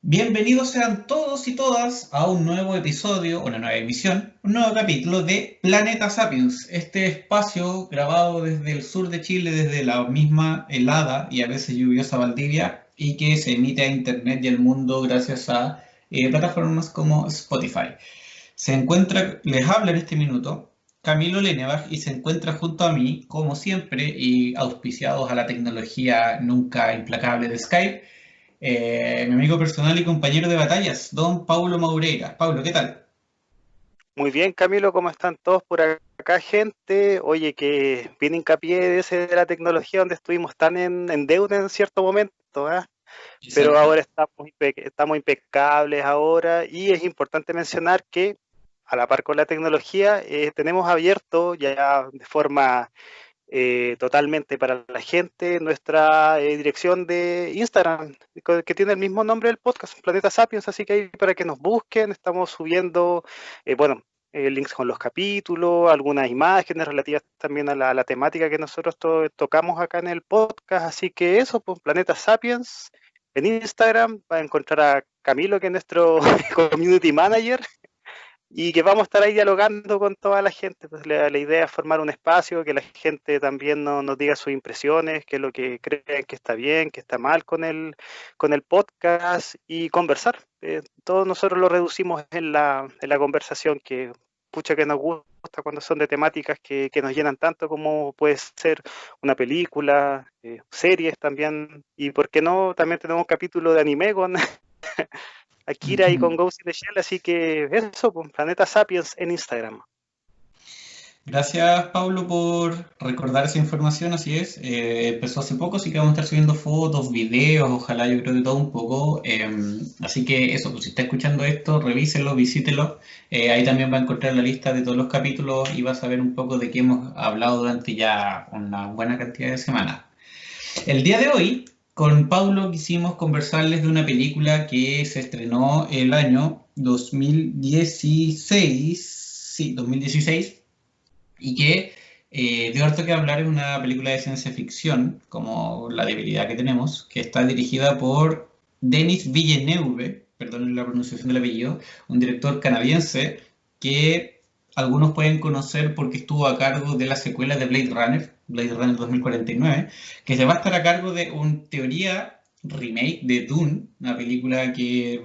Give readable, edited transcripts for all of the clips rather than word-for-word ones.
Bienvenidos sean todos y todas a un nuevo episodio, una nueva emisión, un nuevo capítulo de Planeta Sapiens, este espacio grabado desde el sur de Chile, desde la misma helada y a veces lluviosa Valdivia, y que se emite a Internet y al mundo gracias a plataformas como Spotify. Les habla en este minuto Camilo Lenebach y se encuentra junto a mí, como siempre, y auspiciados a la tecnología nunca implacable de Skype, mi amigo personal y compañero de batallas, don Paulo Maureira. Paulo, ¿qué tal? Muy bien, Camilo, ¿cómo están todos por acá, gente? Oye, que bien hincapié de ese de la tecnología donde estuvimos tan en deuda en cierto momento, ¿ah? Pero Exacto. ahora estamos impecables ahora y es importante mencionar que a la par con la tecnología tenemos abierto ya de forma totalmente para la gente nuestra dirección de Instagram, que tiene el mismo nombre del podcast, Planeta Sapiens, así que ahí para que nos busquen, estamos subiendo, bueno, links con los capítulos, algunas imágenes relativas también a la temática que nosotros tocamos acá en el podcast, así que eso, pues Planeta Sapiens, en Instagram va a encontrar a Camilo, que es nuestro community manager, y que vamos a estar ahí dialogando con toda la gente. Pues la idea es formar un espacio, que la gente también nos diga sus impresiones, qué es lo que creen que está bien, que está mal con el podcast y conversar. Todos nosotros lo reducimos en la conversación, que pucha que nos gusta cuando son de temáticas que nos llenan tanto como puede ser una película, series también, y por qué no, también tenemos un capítulo de anime con Akira y con Ghost in the Shell, así que eso, pues, Planeta Sapiens en Instagram. Gracias, Pablo, por recordar esa información. Así es. Empezó hace poco, así que vamos a estar subiendo fotos, videos, ojalá yo creo de todo un poco. Así que eso, pues si está escuchando esto, revíselo, visítelo. Ahí también va a encontrar la lista de todos los capítulos y va a saber un poco de qué hemos hablado durante ya una buena cantidad de semanas. El día de hoy, con Paulo, quisimos conversarles de una película que se estrenó el año 2016, sí, 2016, y que dio harto que hablar. Es una película de ciencia ficción, como la debilidad que tenemos, que está dirigida por Denis Villeneuve, perdón la pronunciación del apellido, un director canadiense que algunos pueden conocer porque estuvo a cargo de la secuela de Blade Runner 2049, que se va a estar a cargo de un teoría remake de Dune, una película que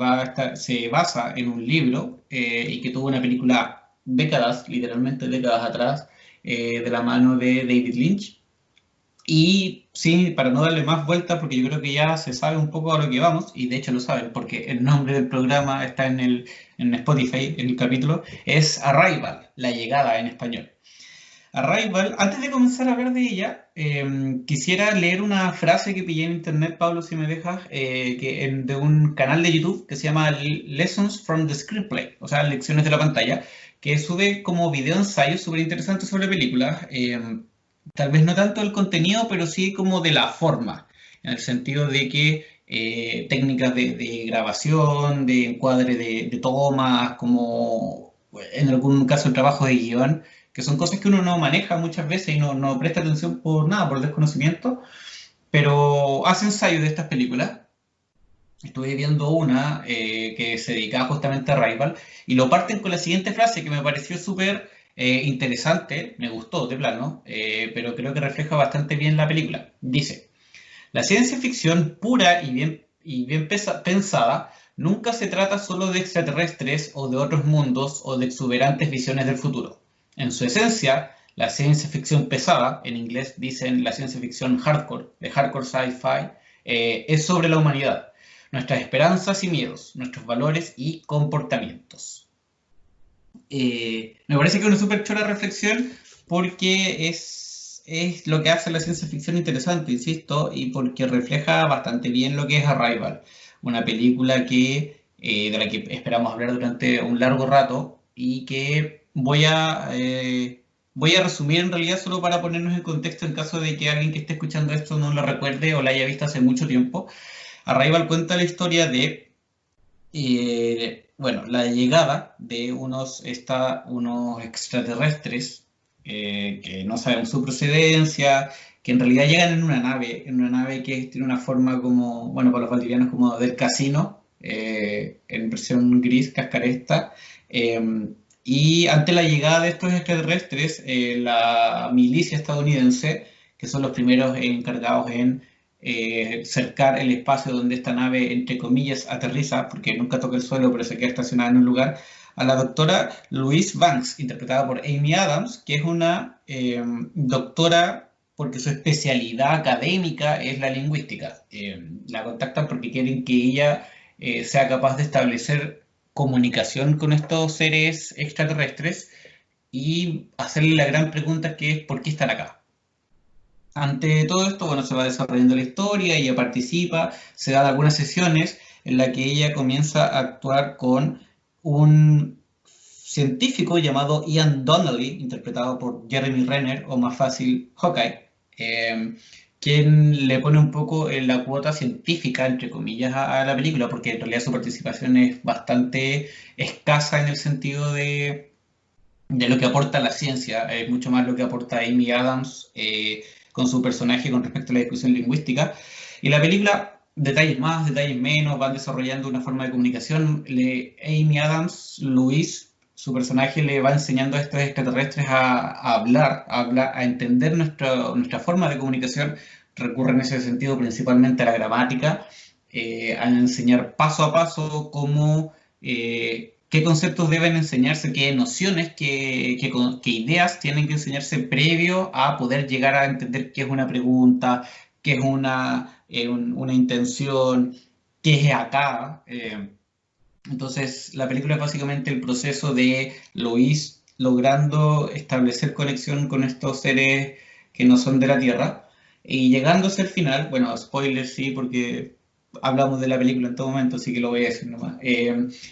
se basa en un libro y que tuvo una película décadas, literalmente décadas atrás, de la mano de David Lynch. Y sí, para no darle más vueltas, porque yo creo que ya se sabe un poco a lo que vamos, y de hecho lo saben, porque el nombre del programa está en Spotify, en el capítulo, es Arrival, la llegada en español. Arrival, antes de comenzar a hablar de ella, quisiera leer una frase que pillé en internet, Pablo, si me dejas, de un canal de YouTube que se llama Lessons from the Screenplay, o sea, lecciones de la pantalla, que sube como video ensayos súper interesantes sobre películas. Tal vez no tanto el contenido, pero sí como de la forma, en el sentido de que técnicas de grabación, de encuadre de tomas, como en algún caso el trabajo de guión, que son cosas que uno no maneja muchas veces y no presta atención por nada, por desconocimiento, pero hace ensayos de estas películas. Estuve viendo una que se dedicaba justamente a Rival y lo parten con la siguiente frase que me pareció súper interesante, me gustó de plano, pero creo que refleja bastante bien la película. Dice, la ciencia ficción pura y bien pensada nunca se trata solo de extraterrestres o de otros mundos o de exuberantes visiones del futuro. En su esencia, la ciencia ficción pesada, en inglés dicen la ciencia ficción hardcore, de hardcore sci-fi, es sobre la humanidad, nuestras esperanzas y miedos, nuestros valores y comportamientos. Me parece que es una súper chora reflexión porque es lo que hace la ciencia ficción interesante, insisto, y porque refleja bastante bien lo que es Arrival, una película de la que esperamos hablar durante un largo rato y que voy a resumir en realidad solo para ponernos en contexto en caso de que alguien que esté escuchando esto no lo recuerde o la haya visto hace mucho tiempo. Arrival cuenta la historia de bueno, la llegada de unos extraterrestres que no sabemos su procedencia, que en realidad llegan en una nave que tiene una forma como, bueno, para los valdivianos como del casino, en versión gris, cascaresta. Y ante la llegada de estos extraterrestres, la milicia estadounidense, que son los primeros encargados en cercar el espacio donde esta nave, entre comillas, aterriza, porque nunca toca el suelo, pero se queda estacionada en un lugar, a la doctora Louise Banks, interpretada por Amy Adams, que es una doctora porque su especialidad académica es la lingüística. La contactan porque quieren que ella sea capaz de establecer comunicación con estos seres extraterrestres y hacerle la gran pregunta que es ¿por qué están acá? Ante todo esto, bueno, se va desarrollando la historia, ella participa, se dan algunas sesiones en las que ella comienza a actuar con un científico llamado Ian Donnelly, interpretado por Jeremy Renner, o más fácil, Hawkeye, quien le pone un poco en la cuota científica, entre comillas, a la película, porque en realidad su participación es bastante escasa en el sentido de lo que aporta la ciencia, es mucho más lo que aporta Amy Adams con su personaje con respecto a la discusión lingüística. Y la película, detalles más, detalles menos, van desarrollando una forma de comunicación. Amy Adams, Luis, su personaje le va enseñando a estos extraterrestres a hablar, a entender nuestra forma de comunicación. Recurre en ese sentido principalmente a la gramática, a enseñar paso a paso cómo qué conceptos deben enseñarse, qué nociones, qué ideas tienen que enseñarse previo a poder llegar a entender qué es una pregunta, qué es una intención, qué es acá. Entonces, la película es básicamente el proceso de Lois logrando establecer conexión con estos seres que no son de la Tierra y llegándose al final, bueno, spoilers sí, porque hablamos de la película en todo momento, así que lo voy a decir nomás.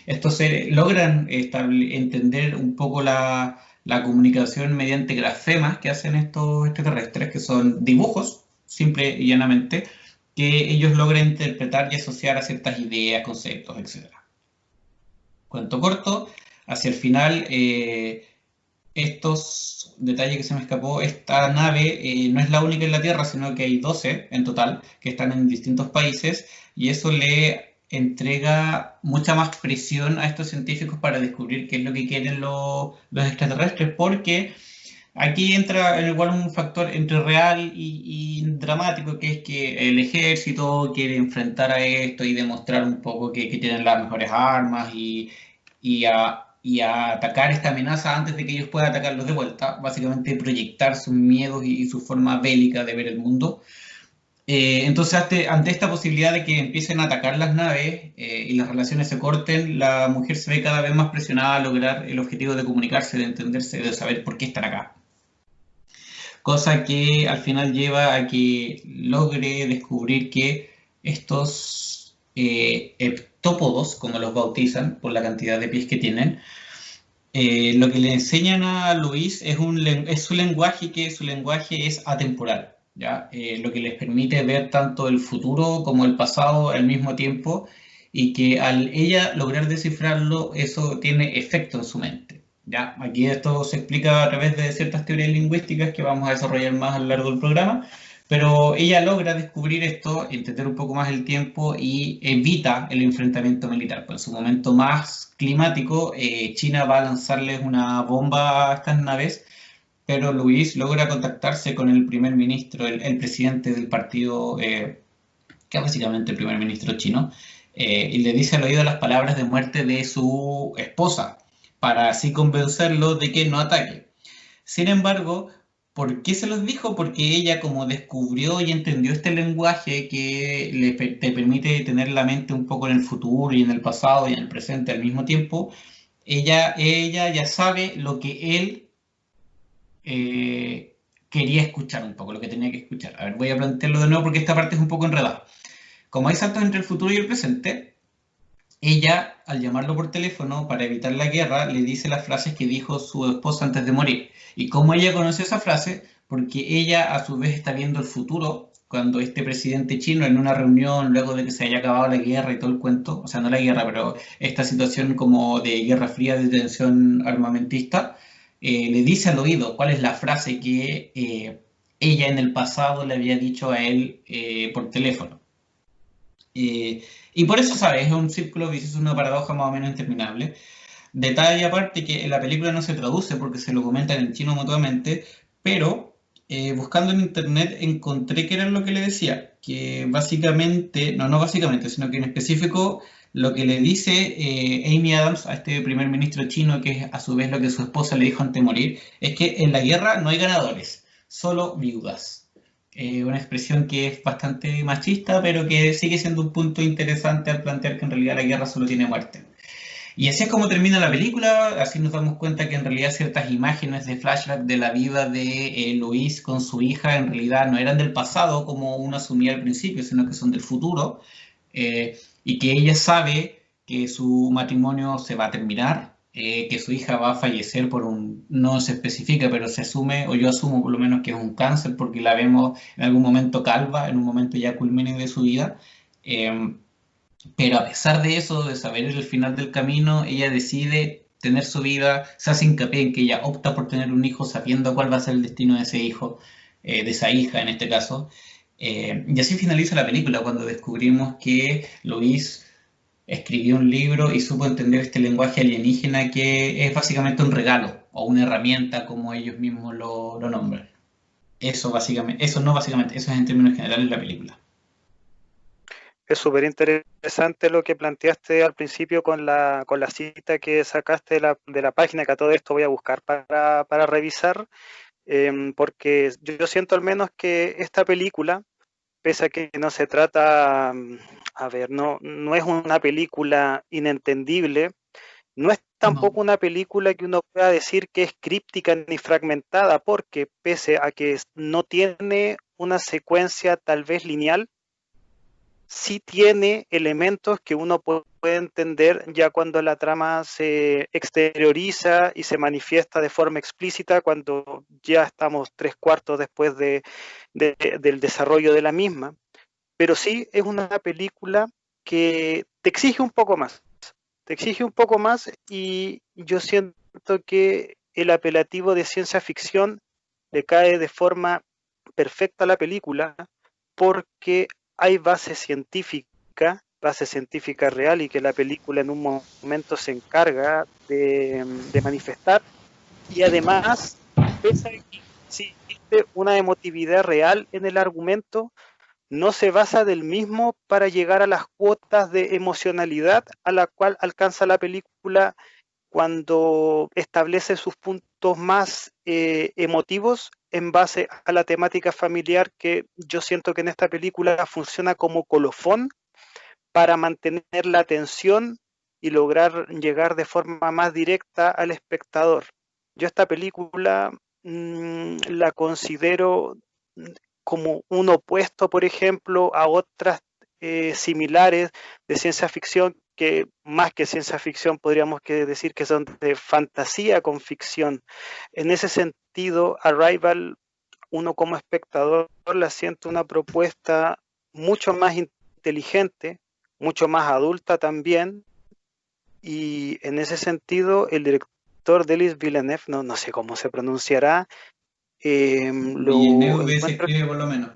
Estos seres logran entender un poco la comunicación mediante grafemas que hacen estos extraterrestres, que son dibujos, simple y llanamente, que ellos logran interpretar y asociar a ciertas ideas, conceptos, etcétera. Cuento corto, hacia el final, estos detalles que se me escapó, esta nave no es la única en la Tierra, sino que hay 12 en total que están en distintos países y eso le entrega mucha más presión a estos científicos para descubrir qué es lo que quieren los extraterrestres, porque aquí entra igual un factor entre real y dramático, que es que el ejército quiere enfrentar a esto y demostrar un poco que tienen las mejores armas y a atacar esta amenaza antes de que ellos puedan atacarlos de vuelta, básicamente proyectar sus miedos y su forma bélica de ver el mundo. Entonces, ante esta posibilidad de que empiecen a atacar las naves y las relaciones se corten, la mujer se ve cada vez más presionada a lograr el objetivo de comunicarse, de entenderse, de saber por qué están acá. Cosa que al final lleva a que logre descubrir que estos heptópodos, como los bautizan por la cantidad de pies que tienen, lo que le enseñan a Luis es su lenguaje, que su lenguaje es atemporal, ¿ya? Lo que les permite ver tanto el futuro como el pasado al mismo tiempo y que al ella lograr descifrarlo, eso tiene efecto en su mente. ¿Ya? Aquí esto se explica a través de ciertas teorías lingüísticas que vamos a desarrollar más a lo largo del programa, pero ella logra descubrir esto, entender un poco más el tiempo y evita el enfrentamiento militar. Pues en su momento más climático, China va a lanzarles una bomba a estas naves, pero Luis logra contactarse con el primer ministro, el presidente del partido, que es básicamente el primer ministro chino, y le dice al oído las palabras de muerte de su esposa, para así convencerlo de que no ataque. Sin embargo, ¿por qué se los dijo? Porque ella, como descubrió y entendió este lenguaje que te permite tener la mente un poco en el futuro y en el pasado y en el presente al mismo tiempo, ella ya sabe lo que él quería escuchar un poco, lo que tenía que escuchar. A ver, voy a plantearlo de nuevo porque esta parte es un poco enredada. Como hay saltos entre el futuro y el presente, ella, al llamarlo por teléfono para evitar la guerra, le dice las frases que dijo su esposa antes de morir. ¿Y cómo ella conoce esa frase? Porque ella a su vez está viendo el futuro, cuando este presidente chino en una reunión, luego de que se haya acabado la guerra y todo el cuento, o sea, no la guerra, pero esta situación como de guerra fría, de tensión armamentista, le dice al oído cuál es la frase que ella en el pasado le había dicho a él por teléfono. Y por eso, ¿sabes? Es un círculo vicioso, una paradoja más o menos interminable. Detalle aparte que en la película no se traduce porque se lo comentan en chino mutuamente, pero buscando en internet encontré que era lo que le decía, que básicamente, no básicamente, sino que en específico lo que le dice Amy Adams a este primer ministro chino, que es a su vez lo que su esposa le dijo antes de morir, es que en la guerra no hay ganadores, solo viudas. Una expresión que es bastante machista, pero que sigue siendo un punto interesante al plantear que en realidad la guerra solo tiene muerte. Y así es como termina la película, así nos damos cuenta que en realidad ciertas imágenes de flashback de la vida de Luis con su hija en realidad no eran del pasado como uno asumía al principio, sino que son del futuro, y que ella sabe que su matrimonio se va a terminar, que su hija va a fallecer por no se especifica, pero se asume, o yo asumo por lo menos que es un cáncer, porque la vemos en algún momento calva, en un momento ya culmine de su vida. Pero a pesar de eso, de saber el final del camino, ella decide tener su vida, se hace hincapié en que ella opta por tener un hijo sabiendo cuál va a ser el destino de ese hijo, de esa hija en este caso. Y así finaliza la película cuando descubrimos que Luis escribió un libro y supo entender este lenguaje alienígena que es básicamente un regalo o una herramienta como ellos mismos lo nombran. Eso básicamente, eso no básicamente, eso es en términos generales la película. Es súper interesante lo que planteaste al principio con la cita que sacaste de la página, que a todo esto voy a buscar para revisar, porque yo siento al menos que esta película, pese a que no se trata, a ver, no es una película inentendible, no es No, tampoco una película que uno pueda decir que es críptica ni fragmentada, porque pese a que no tiene una secuencia tal vez lineal, sí tiene elementos que uno puede entender ya cuando la trama se exterioriza y se manifiesta de forma explícita, cuando ya estamos tres cuartos después del desarrollo de la misma. Pero sí es una película que te exige un poco más, te exige un poco más y yo siento que el apelativo de ciencia ficción le cae de forma perfecta a la película porque hay base científica real y que la película en un momento se encarga de manifestar y además, pese a que existe una emotividad real en el argumento, no se basa del mismo para llegar a las cuotas de emocionalidad a la cual alcanza la película cuando establece sus puntos más emotivos en base a la temática familiar que yo siento que en esta película funciona como colofón para mantener la atención y lograr llegar de forma más directa al espectador. Yo esta película la considero como un opuesto, por ejemplo, a otras similares de ciencia ficción que más que ciencia ficción podríamos decir que son de fantasía con ficción. En ese sentido, Arrival, uno como espectador la siente una propuesta mucho más inteligente, mucho más adulta también, y en ese sentido el director Denis Villeneuve, no sé cómo se pronunciará, lo Villeneuve se encuentro, escribe por lo menos.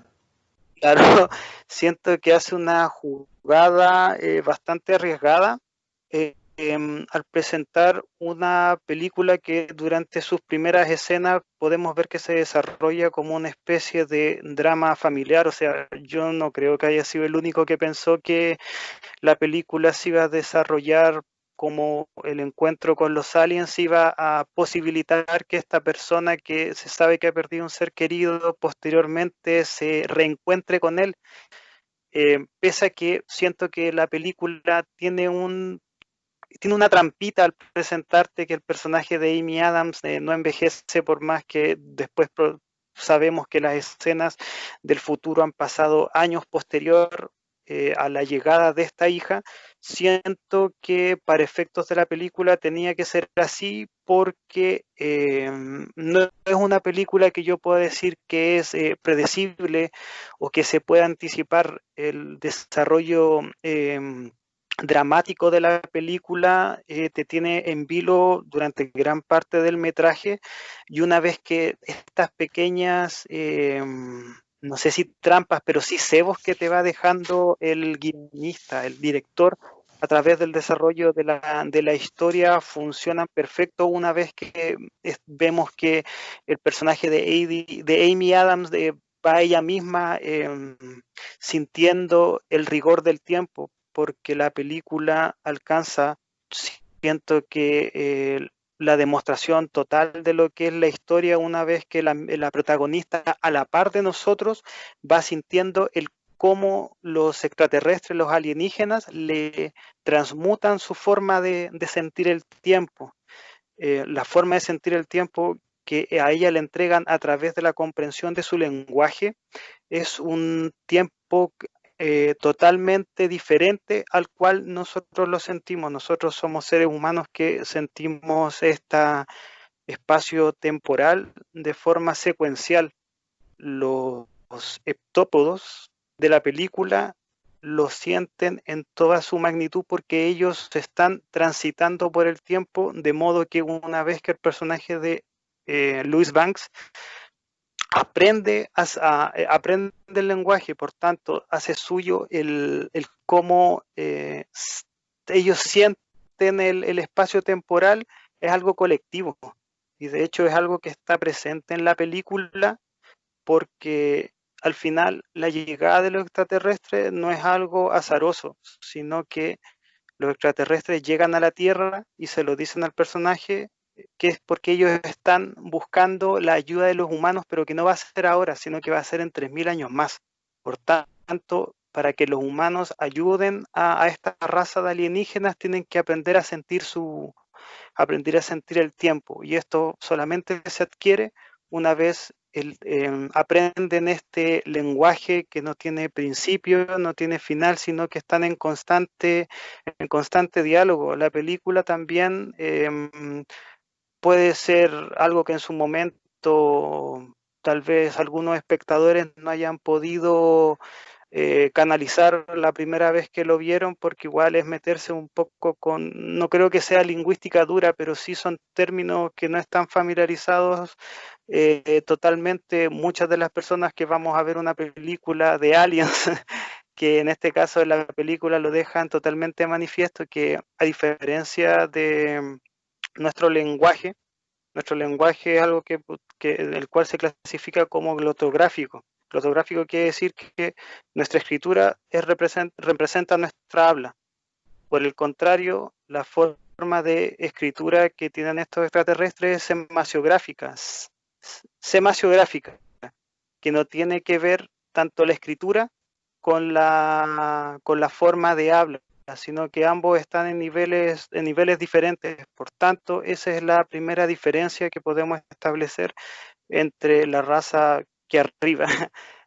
claro, siento que hace una jugada bastante arriesgada al presentar una película que durante sus primeras escenas podemos ver que se desarrolla como una especie de drama familiar, o sea, yo no creo que haya sido el único que pensó que la película se iba a desarrollar como el encuentro con los aliens iba a posibilitar que esta persona que se sabe que ha perdido un ser querido posteriormente se reencuentre con él, pese a que siento que la película tiene una trampita al presentarte que el personaje de Amy Adams no envejece por más que después sabemos que las escenas del futuro han pasado años posterior a la llegada de esta hija. Siento que para efectos de la película tenía que ser así porque no es una película que yo pueda decir que es predecible o que se pueda anticipar el desarrollo dramático de la película, te tiene en vilo durante gran parte del metraje y una vez que estas pequeñas no sé si trampas, pero sí cebos que te va dejando el guionista, el director, a través del desarrollo de la historia, funcionan perfecto una vez que vemos que el personaje de Amy Adams va ella misma sintiendo el rigor del tiempo, porque la película alcanza, siento que la demostración total de lo que es la historia una vez que la protagonista a la par de nosotros va sintiendo el cómo los extraterrestres, los alienígenas, le transmutan su forma de sentir el tiempo. La forma de sentir el tiempo que a ella le entregan a través de la comprensión de su lenguaje es un tiempo totalmente diferente al cual nosotros lo sentimos. Nosotros somos seres humanos que sentimos este espacio temporal de forma secuencial. Los heptópodos de la película lo sienten en toda su magnitud porque ellos están transitando por el tiempo, de modo que una vez que el personaje de Louis Banks aprende el lenguaje, por tanto, hace suyo el cómo ellos sienten el espacio temporal, es algo colectivo. Y de hecho es algo que está presente en la película porque al final la llegada de los extraterrestres no es algo azaroso, sino que los extraterrestres llegan a la Tierra y se lo dicen al personaje que es porque ellos están buscando la ayuda de los humanos, pero que no va a ser ahora, sino que va a ser en 3000 años más. Por tanto, para que los humanos ayuden a esta raza de alienígenas, tienen que aprender a sentir el tiempo. Y esto solamente se adquiere una vez aprenden este lenguaje que no tiene principio, no tiene final, sino que están en constante diálogo. La película también puede ser algo que en su momento tal vez algunos espectadores no hayan podido canalizar la primera vez que lo vieron, porque igual es meterse un poco con, no creo que sea lingüística dura, pero sí son términos que no están familiarizados totalmente muchas de las personas que vamos a ver una película de aliens, que en este caso en la película lo dejan totalmente manifiesto, que a diferencia de nuestro lenguaje es algo el cual se clasifica como glotográfico. Glotográfico quiere decir que nuestra escritura representa nuestra habla. Por el contrario, la forma de escritura que tienen estos extraterrestres es semasiográfica, que no tiene que ver tanto la escritura con la forma de habla, sino que ambos están en niveles diferentes. Por tanto, esa es la primera diferencia que podemos establecer entre la raza que arriba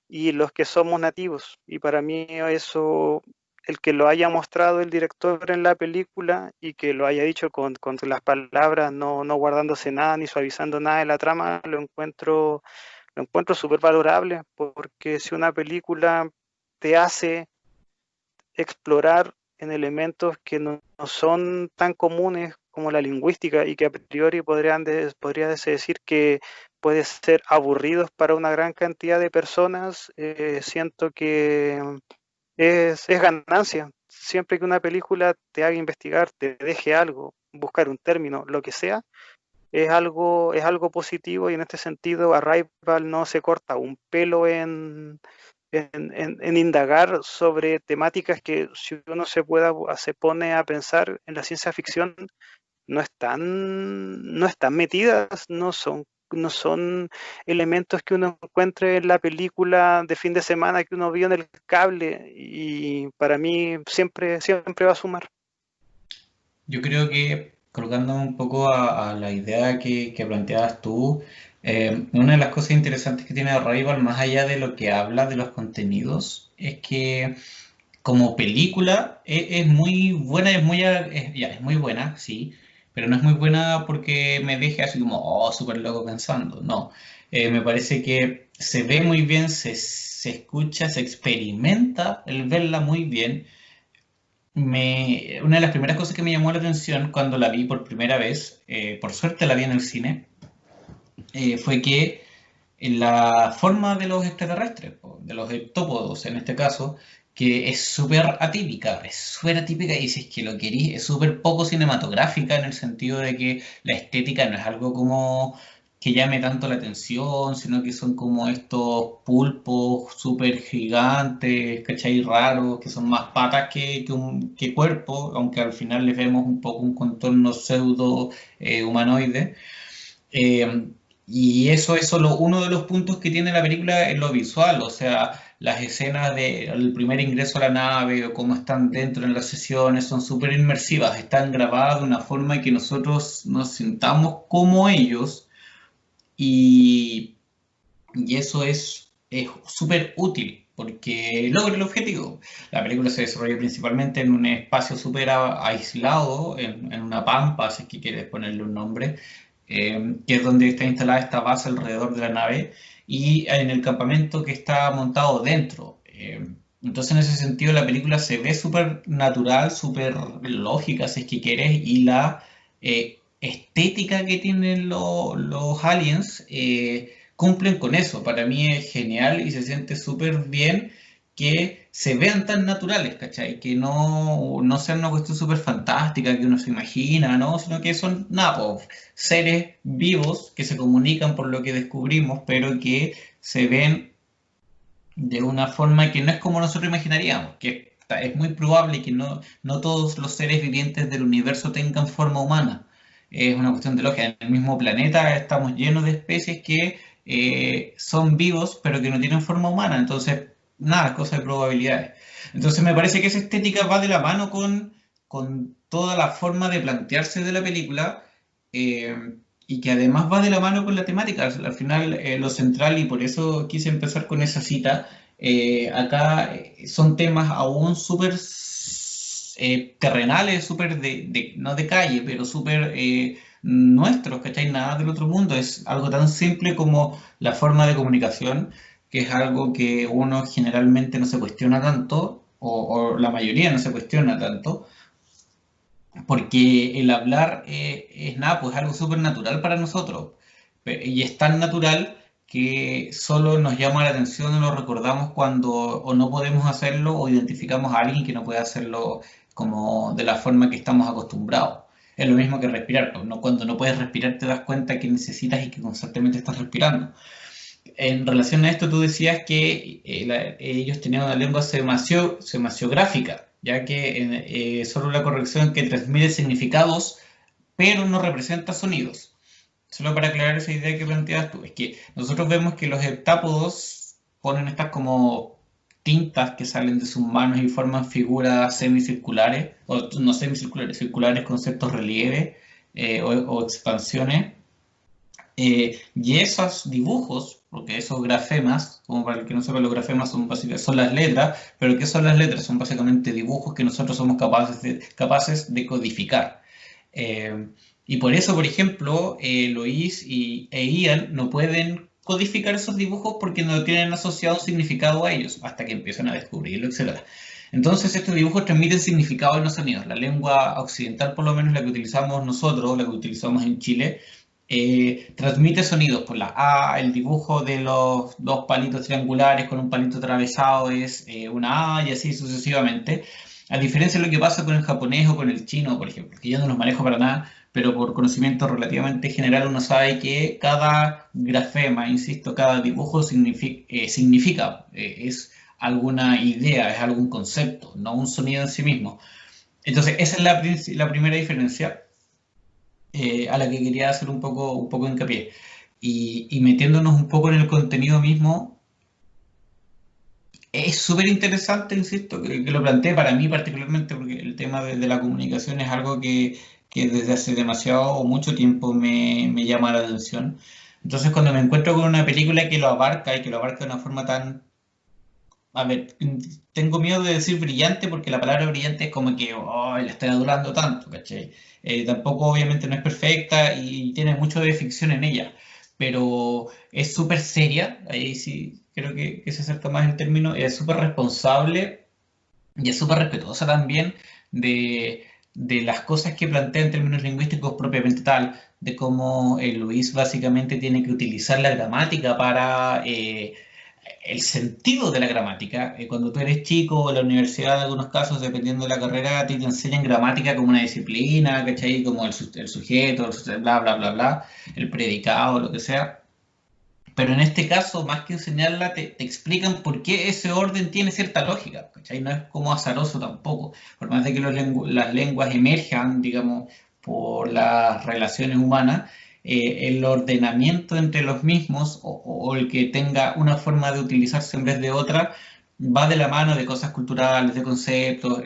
y los que somos nativos. Y para mí eso, el que lo haya mostrado el director en la película y que lo haya dicho con las palabras, no guardándose nada ni suavizando nada de la trama, lo encuentro súper valorable, porque si una película te hace explorar en elementos que no son tan comunes como la lingüística y que a priori podría decir que puede ser aburridos para una gran cantidad de personas, siento que es ganancia. Siempre que una película te haga investigar, te deje algo, buscar un término, lo que sea, es algo positivo y en este sentido Arrival no se corta un pelo en indagar sobre temáticas que si uno se pone a pensar en la ciencia ficción no están metidas, no son elementos que uno encuentre en la película de fin de semana que uno vio en el cable y para mí siempre va a sumar. Yo creo que, colocándome un poco a la idea que planteabas tú, una de las cosas interesantes que tiene Arrival, más allá de lo que habla de los contenidos, es que como película es muy buena, es muy buena, sí, pero no es muy buena porque me deje así como, oh, súper loco pensando. No. Me parece que se ve muy bien, se escucha, se experimenta el verla muy bien. Una de las primeras cosas que me llamó la atención cuando la vi por primera vez, por suerte la vi en el cine, fue que en la forma de los extraterrestres, de los heptópodos en este caso, que es súper atípica y si es que lo querís, es súper poco cinematográfica en el sentido de que la estética no es algo como que llame tanto la atención, sino que son como estos pulpos súper gigantes, ¿cachai? Raros, que son más patas que cuerpo, aunque al final les vemos un poco un contorno pseudo humanoide. Eh, y eso es solo uno de los puntos que tiene la película en lo visual, o sea, las escenas del primer ingreso a la nave o cómo están dentro en las sesiones son súper inmersivas, están grabadas de una forma que nosotros nos sintamos como ellos y, y eso es súper útil porque logra el objetivo. La película se desarrolla principalmente en un espacio súper aislado, en una pampa, si es que quieres ponerle un nombre, que es donde está instalada esta base alrededor de la nave, y en el campamento que está montado dentro. Entonces, en ese sentido, la película se ve súper natural, súper lógica, si es que quieres, y la estética que tienen los aliens cumplen con eso. Para mí es genial y se siente súper bien que se vean tan naturales, ¿cachai? Que no sean una cuestión súper fantástica que uno se imagina, ¿no? Sino que son, nada, po, seres vivos que se comunican por lo que descubrimos, pero que se ven de una forma que no es como nosotros imaginaríamos, que es muy probable que no todos los seres vivientes del universo tengan forma humana. Es una cuestión de lógica. En el mismo planeta estamos llenos de especies que son vivos, pero que no tienen forma humana. Entonces, nada, es cosa de probabilidades. Entonces, me parece que esa estética va de la mano con toda la forma de plantearse de la película. Y que además va de la mano con la temática. Al final, lo central, y por eso quise empezar con esa cita, acá son temas aún súper terrenales, súper no de calle, pero súper nuestros, ¿cachai? Nada del otro mundo. Es algo tan simple como la forma de comunicación, que es algo que uno generalmente no se cuestiona tanto, o la mayoría no se cuestiona tanto porque el hablar es nada, pues algo súper natural para nosotros. Y es tan natural que solo nos llama la atención o lo recordamos cuando o no podemos hacerlo o identificamos a alguien que no puede hacerlo como de la forma que estamos acostumbrados. Es lo mismo que respirar, pues, ¿no? Cuando no puedes respirar te das cuenta que necesitas y que constantemente estás respirando. En relación a esto, tú decías que ellos tenían una lengua semasiográfica, ya que solo la corrección que transmite significados, pero no representa sonidos. Solo para aclarar esa idea que planteas tú, es que nosotros vemos que los heptápodos ponen estas como tintas que salen de sus manos y forman figuras semicirculares, o no semicirculares, circulares con ciertos relieves o expansiones. Y esos dibujos, porque esos grafemas, como para el que no sepa, los grafemas son las letras, pero ¿qué son las letras? Son básicamente dibujos que nosotros somos capaces de codificar. Eh, y por eso, por ejemplo, Lois e Ian no pueden codificar esos dibujos porque no tienen asociado un significado a ellos, hasta que empiezan a descubrirlo, etc. Entonces estos dibujos transmiten significado y no sonidos. La lengua occidental, por lo menos la que utilizamos nosotros, la que utilizamos en Chile, transmite sonidos por la A, el dibujo de los dos palitos triangulares con un palito atravesado es una A y así sucesivamente. A diferencia de lo que pasa con el japonés o con el chino, por ejemplo, que yo no los manejo para nada, pero por conocimiento relativamente general uno sabe que cada grafema, insisto, cada dibujo significa es alguna idea, es algún concepto, no un sonido en sí mismo. Entonces, esa es la primera diferencia a la que quería hacer un poco hincapié. Y metiéndonos un poco en el contenido mismo, es súper interesante, insisto, que lo planteé para mí particularmente, porque el tema de la comunicación es algo que desde hace demasiado o mucho tiempo me llama la atención. Entonces, cuando me encuentro con una película que lo abarca y que lo abarca de una forma tan a ver, tengo miedo de decir brillante porque la palabra brillante es como que oh, la estoy adulando tanto, ¿cachai? Tampoco obviamente no es perfecta y tiene mucho de ficción en ella, pero es súper seria, ahí sí creo que se acerca más el término, es súper responsable y es súper respetuosa también de, de las cosas que plantea en términos lingüísticos propiamente tal, de cómo Luis básicamente tiene que utilizar la gramática para el sentido de la gramática. Cuando tú eres chico, en la universidad, en algunos casos, dependiendo de la carrera, a ti te enseñan gramática como una disciplina, ¿cachai? Como el sujeto, bla, bla, bla, bla, el predicado, lo que sea. Pero en este caso, más que enseñarla, te explican por qué ese orden tiene cierta lógica, ¿cachai? No es como azaroso tampoco. Por más de que las lenguas emerjan, digamos, por las relaciones humanas, el ordenamiento entre los mismos o el que tenga una forma de utilizarse en vez de otra va de la mano de cosas culturales, de conceptos.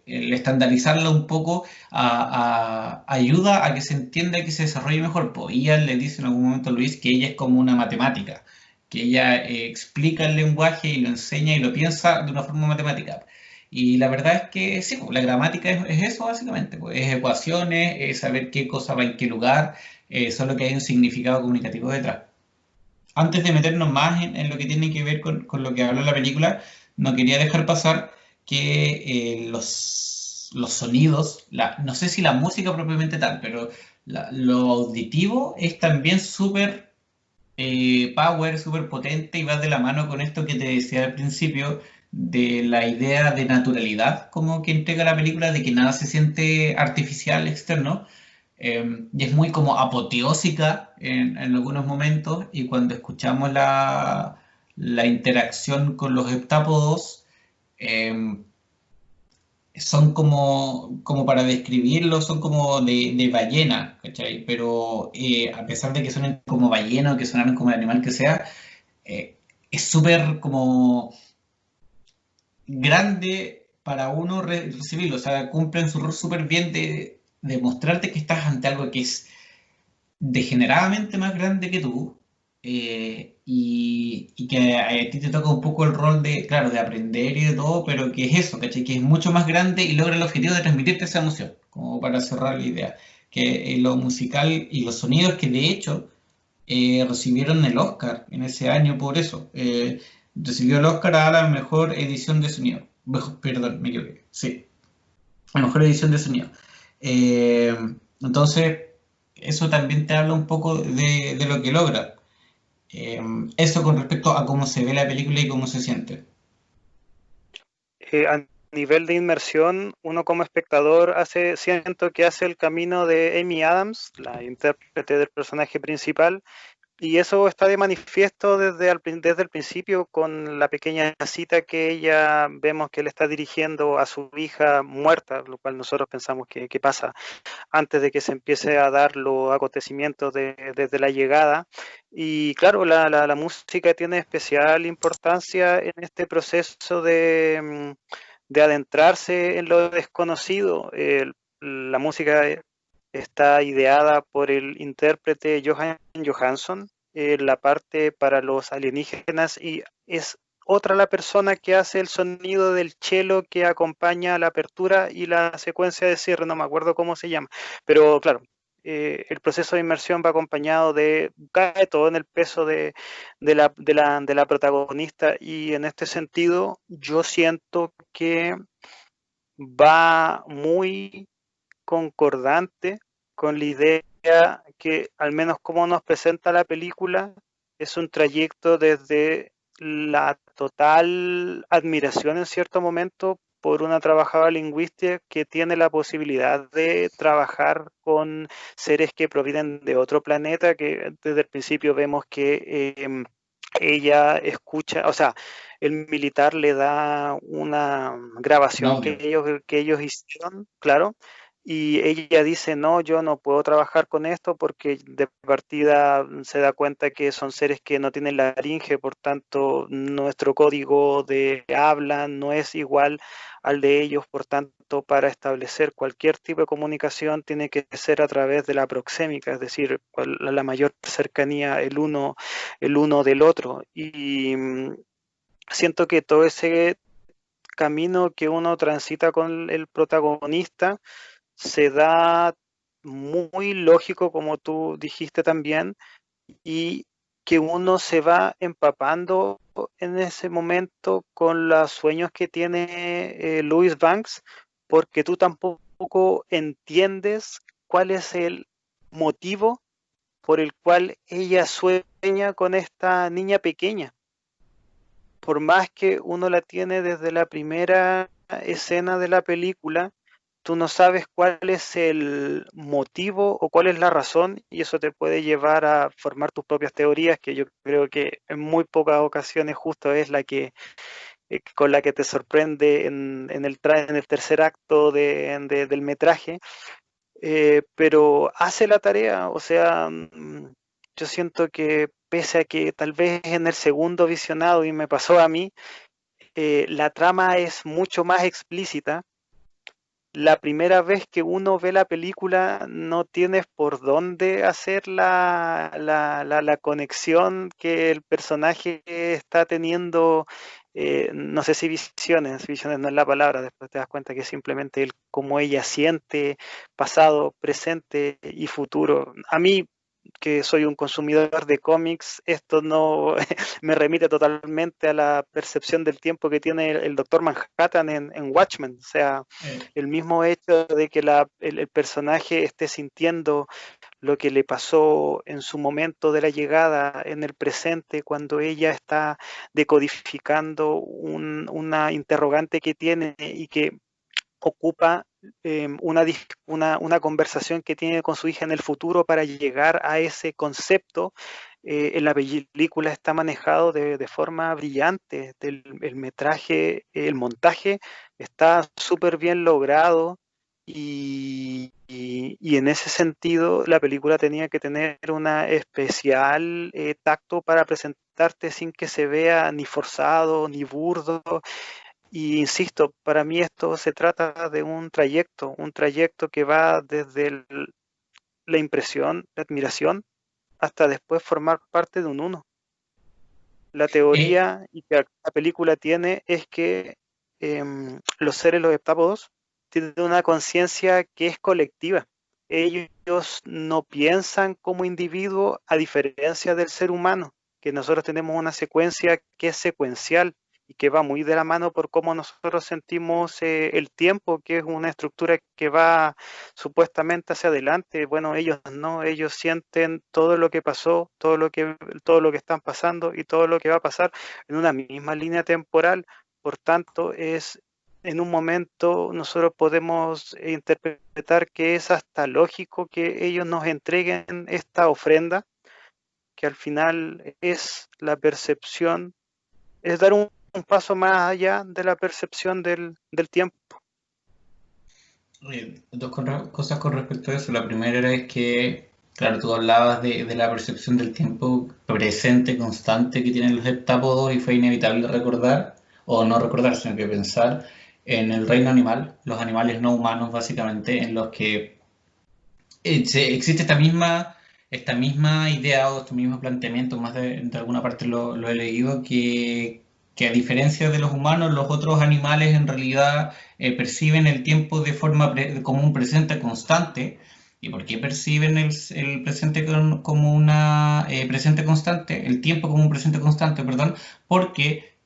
El estandarizarla un poco ayuda a que se entienda y que se desarrolle mejor. Pues ella le dice en algún momento a Luis que ella es como una matemática, que ella explica el lenguaje y lo enseña y lo piensa de una forma matemática. Y la verdad es que sí, pues, la gramática es eso básicamente, pues, es ecuaciones, es saber qué cosa va en qué lugar, solo que hay un significado comunicativo detrás. Antes de meternos más en lo que tiene que ver con lo que habla la película, no quería dejar pasar que los sonidos, no sé si la música propiamente tal, pero lo auditivo es también súper power, súper potente y va de la mano con esto que te decía al principio de la idea de naturalidad como que entrega la película, de que nada se siente artificial, externo, y es muy como apoteósica en algunos momentos y cuando escuchamos la interacción con los heptápodos, eh, son como para describirlo, son como de ballena, ¿cachai? Pero a pesar de que suenen como ballena o que suenan como el animal que sea, eh, es súper como grande para uno recibirlo, o sea, cumplen su rol súper bien de mostrarte que estás ante algo que es degeneradamente más grande que tú, y que a ti te toca un poco el rol de, claro, de aprender y de todo, pero que es eso, ¿cachai? Que es mucho más grande y logra el objetivo de transmitirte esa emoción, como para cerrar la idea. Que lo musical y los sonidos que de hecho recibieron el Oscar en ese año por eso. Recibió el Oscar a la mejor edición de sonido. Perdón, me equivoqué. Sí, la mejor edición de sonido. Eh, entonces, eso también te habla un poco de lo que logra. Eso con respecto a cómo se ve la película y cómo se siente. A nivel de inmersión, uno como espectador siento que hace el camino de Amy Adams, la intérprete del personaje principal, y eso está de manifiesto desde el principio con la pequeña cita que ella vemos que le está dirigiendo a su hija muerta, lo cual nosotros pensamos que pasa antes de que se empiece a dar los acontecimientos desde la llegada. Y claro, la música tiene especial importancia en este proceso de adentrarse en lo desconocido. La música está ideada por el intérprete Johan Johansson, la parte para los alienígenas, y es otra la persona que hace el sonido del cello que acompaña la apertura y la secuencia de cierre, no me acuerdo cómo se llama, pero claro, el proceso de inmersión va acompañado cae todo en el peso de la protagonista, y en este sentido yo siento que va muy concordante con la idea que, al menos como nos presenta la película, es un trayecto desde la total admiración en cierto momento por una trabajadora lingüística que tiene la posibilidad de trabajar con seres que provienen de otro planeta, que desde el principio vemos que ella escucha, o sea, el militar le da una Un grabación audio. que ellos hicieron, claro, y ella dice, no, yo no puedo trabajar con esto porque de partida se da cuenta que son seres que no tienen laringe, por tanto nuestro código de habla no es igual al de ellos, por tanto para establecer cualquier tipo de comunicación tiene que ser a través de la proxémica, es decir, la mayor cercanía el uno del otro. Y siento que todo ese camino que uno transita con el protagonista se da muy lógico, como tú dijiste también, y que uno se va empapando en ese momento con los sueños que tiene Louis Banks, porque tú tampoco tampoco entiendes cuál es el motivo por el cual ella sueña con esta niña pequeña. Por más que uno la tiene desde la primera escena de la película, tú no sabes cuál es el motivo o cuál es la razón, y eso te puede llevar a formar tus propias teorías, que yo creo que en muy pocas ocasiones justo es la que con la que te sorprende en el tercer acto del metraje, pero hace la tarea. O sea, yo siento que pese a que tal vez en el segundo visionado, y me pasó a mí, la trama es mucho más explícita. La primera vez que uno ve la película no tienes por dónde hacer la conexión que el personaje está teniendo. No sé si visiones no es la palabra, después te das cuenta que simplemente él, como ella siente pasado, presente y futuro. A mí, que soy un consumidor de cómics, esto no me remite totalmente a la percepción del tiempo que tiene el Doctor Manhattan en Watchmen. O sea, el mismo hecho de que el personaje esté sintiendo lo que le pasó en su momento de la llegada en el presente, cuando ella está decodificando una interrogante que tiene y que ocupa una conversación que tiene con su hija en el futuro para llegar a ese concepto. En la película está manejado de forma brillante. El metraje, el montaje está súper bien logrado, y en ese sentido la película tenía que tener una especial tacto para presentarte sin que se vea ni forzado ni burdo. Y insisto, para mí esto se trata de un trayecto que va desde la impresión, la admiración, hasta después formar parte de un uno. La Eh, teoría y que la película tiene es que los seres, los heptápodos, tienen una conciencia que es colectiva. Ellos no piensan como individuo, a diferencia del ser humano, que nosotros tenemos una secuencia que es secuencial y que va muy de la mano por cómo nosotros sentimos el tiempo, que es una estructura que va supuestamente hacia adelante. Bueno, ellos no, ellos sienten todo lo que pasó, todo lo que están pasando y todo lo que va a pasar en una misma línea temporal. Por tanto, en un momento nosotros podemos interpretar que es hasta lógico que ellos nos entreguen esta ofrenda, que al final es la percepción, es dar un paso más allá de la percepción del tiempo. Cosas con respecto a eso. La primera es que, claro, tú hablabas de la percepción del tiempo presente, constante que tienen los heptápodos, y fue inevitable recordar, o no recordar, sino que pensar en el reino animal, los animales no humanos básicamente, en los que existe esta misma idea o este mismo planteamiento, más de alguna parte lo he leído, que a diferencia de los humanos, los otros animales en realidad perciben el tiempo de forma como un presente constante. ¿Y por qué perciben el presente como una presente constante? El tiempo como un presente constante, perdón, porque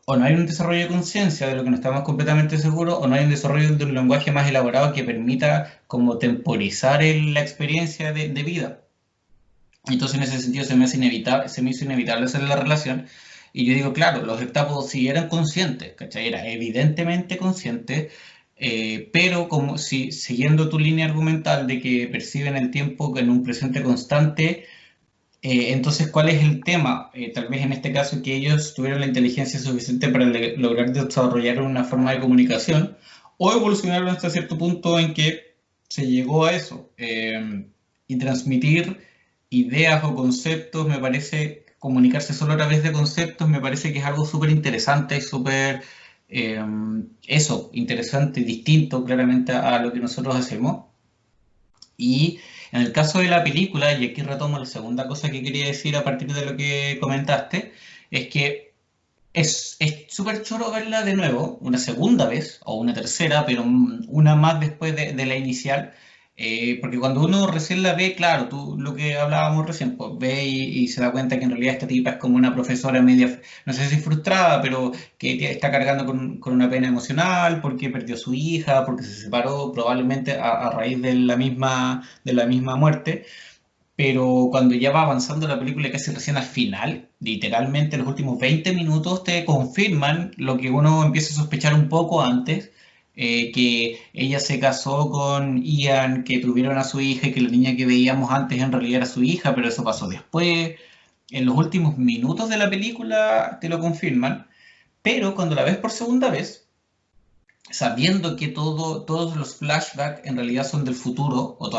o no hay un desarrollo de conciencia de lo que no estamos completamente seguros, o no hay un desarrollo de un lenguaje más elaborado que permita como temporizar la experiencia de vida. Entonces, en ese sentido, se me hizo inevitable hacer la relación. Y yo digo, claro, los heptápodos sí eran conscientes, ¿cachai? Era evidentemente conscientes, pero como si, siguiendo tu línea argumental de que perciben el tiempo en un presente constante, entonces, ¿cuál es el tema? Tal vez en este caso que ellos tuvieron la inteligencia suficiente para lograr desarrollar una forma de comunicación, o evolucionaron hasta cierto punto en que se llegó a eso. Y transmitir ideas o conceptos, me parece, comunicarse solo a través de conceptos, me parece que es algo súper interesante y súper, eh, eso, interesante, distinto claramente a lo que nosotros hacemos. Y en el caso de la película, y aquí retomo la segunda cosa que quería decir a partir de lo que comentaste, es que es súper choro verla de nuevo, una segunda vez, o una tercera, pero una más después de la inicial, Porque cuando uno recién la ve, claro, tú lo que hablábamos recién, pues ve y se da cuenta que en realidad esta tipa es como una profesora media, no sé si frustrada, pero que está cargando con una pena emocional, porque perdió a su hija, porque se separó, probablemente a raíz de la misma muerte. Pero cuando ya va avanzando la película, casi recién al final, literalmente los últimos 20 minutos te confirman lo que uno empieza a sospechar un poco antes, que ella se casó con Ian, que tuvieron a su hija y que la niña que veíamos antes en realidad era su hija, pero eso pasó después. En los últimos minutos de la película te lo confirman, pero cuando la ves por segunda vez, sabiendo que todos los flashbacks en realidad son del futuro, o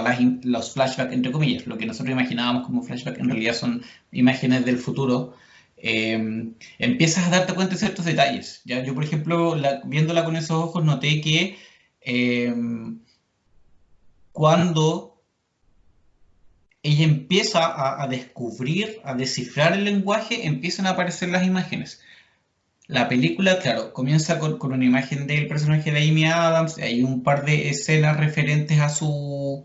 los flashbacks entre comillas, lo que nosotros imaginábamos como flashback en realidad son imágenes del futuro, empiezas a darte cuenta de ciertos detalles. ¿Ya? Yo, por ejemplo, viéndola con esos ojos, noté que eh, cuando ella empieza a descubrir, a descifrar el lenguaje, empiezan a aparecer las imágenes. La película, claro, comienza con una imagen del personaje de Amy Adams, hay un par de escenas referentes a su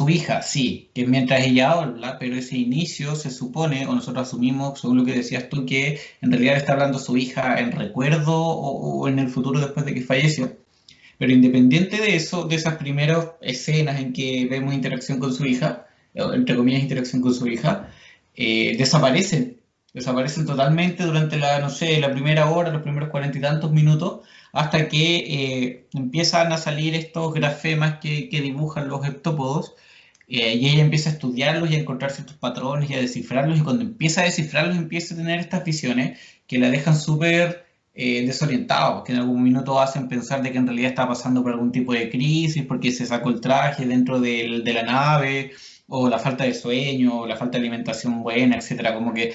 hija, sí, que es mientras ella habla, pero ese inicio se supone, o nosotros asumimos, según lo que decías tú, que en realidad está hablando su hija en recuerdo o en el futuro después de que falleció. Pero independiente de eso, de esas primeras escenas en que vemos interacción con su hija, o entre comillas interacción con su hija, desaparecen. Desaparecen totalmente durante la, no sé, la primera hora, los primeros 40 y tantos minutos, hasta que empiezan a salir estos grafemas que dibujan los heptópodos, y ella empieza a estudiarlos y a encontrar ciertos patrones y a descifrarlos, y cuando empieza a descifrarlos empieza a tener estas visiones que la dejan súper desorientado, que en algún minuto hacen pensar de que en realidad está pasando por algún tipo de crisis, porque se sacó el traje dentro de la nave, o la falta de sueño, o la falta de alimentación buena, etcétera. Como que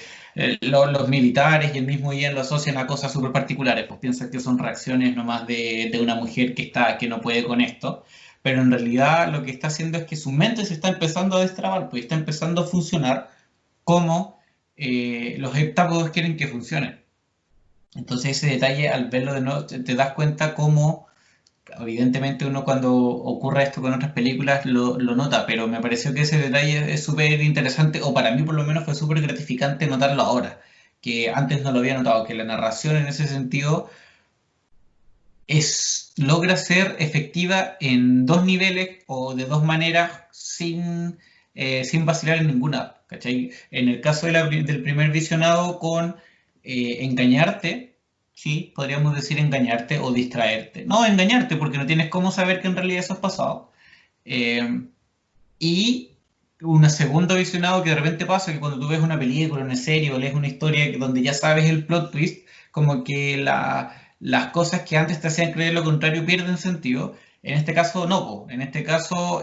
los militares y el mismo Ian lo asocian a cosas súper particulares, pues piensan que son reacciones nomás de una mujer que no puede con esto. Pero en realidad lo que está haciendo es que su mente se está empezando a destrabar, pues está empezando a funcionar como los heptápodos quieren que funcione. Entonces ese detalle, al verlo de nuevo, te das cuenta cómo, evidentemente uno cuando ocurre esto con otras películas lo nota, pero me pareció que ese detalle es súper interesante, o para mí por lo menos fue súper gratificante notarlo ahora, que antes no lo había notado, que la narración en ese sentido logra ser efectiva en dos niveles o de dos maneras sin vacilar en ninguna. ¿Cachai? En el caso del primer visionado con engañarte, sí, podríamos decir engañarte o distraerte. No, engañarte porque no tienes cómo saber que en realidad eso es pasado. Eh, y un segundo visionado que de repente pasa que cuando tú ves una película, una serie o lees una historia donde ya sabes el plot twist, como que las cosas que antes te hacían creer lo contrario pierden sentido. En este caso, no, po. En este caso,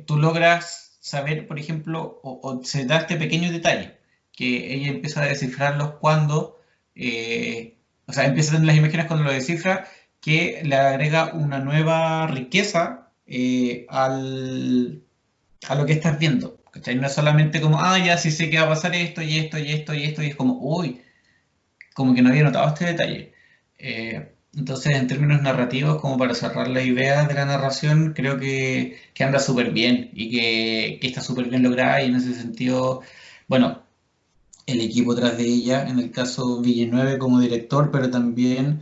tú logras saber, por ejemplo, o se da este pequeño detalle, que ella empieza a descifrarlos cuando, o sea, empieza a tener las imágenes cuando lo descifra, que le agrega una nueva riqueza a lo que estás viendo. ¿Cachai? No es solamente como, ah, ya sí sé que va a pasar esto y esto y esto y esto, y es como, uy, como que no había notado este detalle. Entonces, en términos narrativos, como para cerrar la idea de la narración, creo que anda súper bien y que está súper bien lograda y en ese sentido, bueno, el equipo tras de ella, en el caso Villeneuve como director, pero también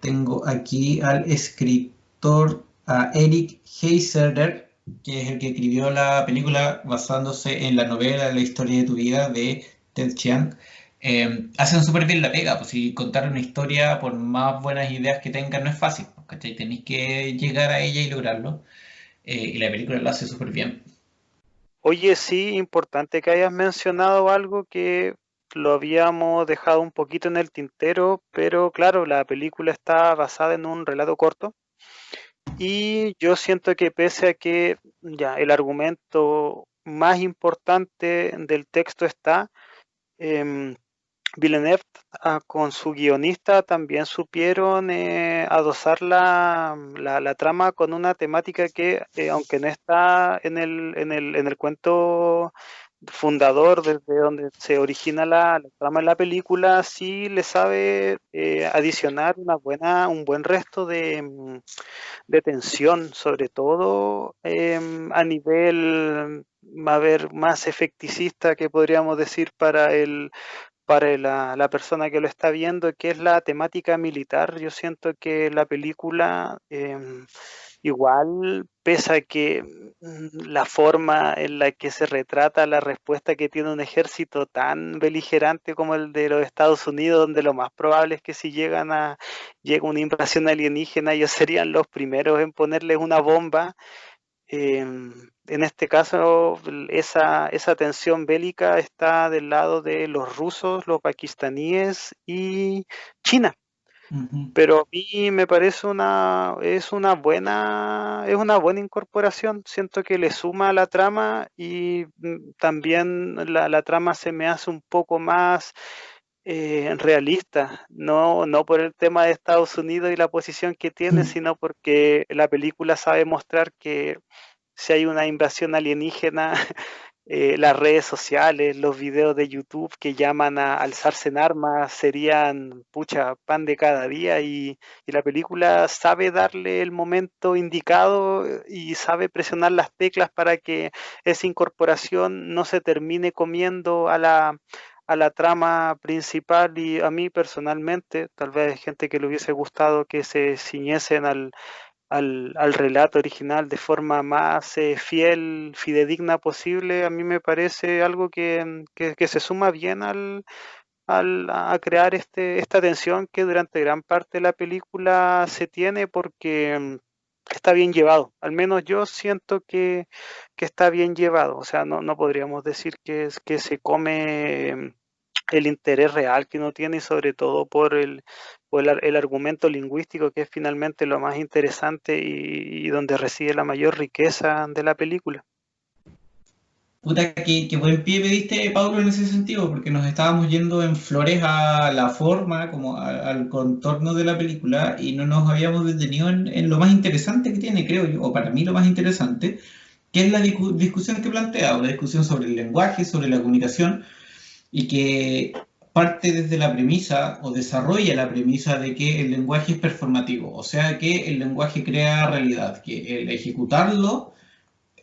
tengo aquí al escritor, a Eric Heiserder, que es el que escribió la película basándose en la novela La historia de tu vida de Ted Chiang. Hacen súper bien la pega, pues si contar una historia, por más buenas ideas que tengan, no es fácil, pues, ¿cachai? Tenéis que llegar a ella y lograrlo, y la película lo hace súper bien. Oye, sí, importante que hayas mencionado algo que lo habíamos dejado un poquito en el tintero, pero claro, la película está basada en un relato corto y yo siento que pese a que ya el argumento más importante del texto está, em, Villeneuve con su guionista también supieron adosar la trama con una temática que, aunque no está en el cuento fundador, desde donde se origina la trama de la película, sí le sabe adicionar un buen resto de tensión, sobre todo a nivel, a ver, más efecticista que podríamos decir para la persona que lo está viendo, que es la temática militar. Yo siento que la película igual, pese a que la forma en la que se retrata la respuesta que tiene un ejército tan beligerante como el de los Estados Unidos, donde lo más probable es que si llega una invasión alienígena, ellos serían los primeros en ponerles una bomba. En este caso, esa tensión bélica está del lado de los rusos, los pakistaníes y China. Ujú. Pero a mí me parece es una buena incorporación. Siento que le suma a la trama y también la trama se me hace un poco más realista. No por el tema de Estados Unidos y la posición que tiene, sino porque la película sabe mostrar que si hay una invasión alienígena, las redes sociales, los videos de YouTube que llaman a alzarse en armas serían, pucha, pan de cada día y la película sabe darle el momento indicado y sabe presionar las teclas para que esa incorporación no se termine comiendo a la trama principal y a mí personalmente, tal vez hay gente que le hubiese gustado que se ciñesen al relato original de forma más fiel, fidedigna posible, a mí me parece algo que se suma bien a crear esta tensión que durante gran parte de la película se tiene porque está bien llevado. Al menos yo siento que está bien llevado. O sea, no podríamos decir que se come el interés real que uno tiene y sobre todo por el argumento lingüístico que es finalmente lo más interesante y donde reside la mayor riqueza de la película. Puta, qué buen pie me diste, Pablo, en ese sentido, porque nos estábamos yendo en flores a la forma, como al contorno de la película, y no nos habíamos detenido en lo más interesante que tiene, creo yo, o para mí lo más interesante, que es la discusión que plantea, o la discusión sobre el lenguaje, sobre la comunicación, y que parte desde la premisa, o desarrolla la premisa de que el lenguaje es performativo, o sea, que el lenguaje crea realidad, que el ejecutarlo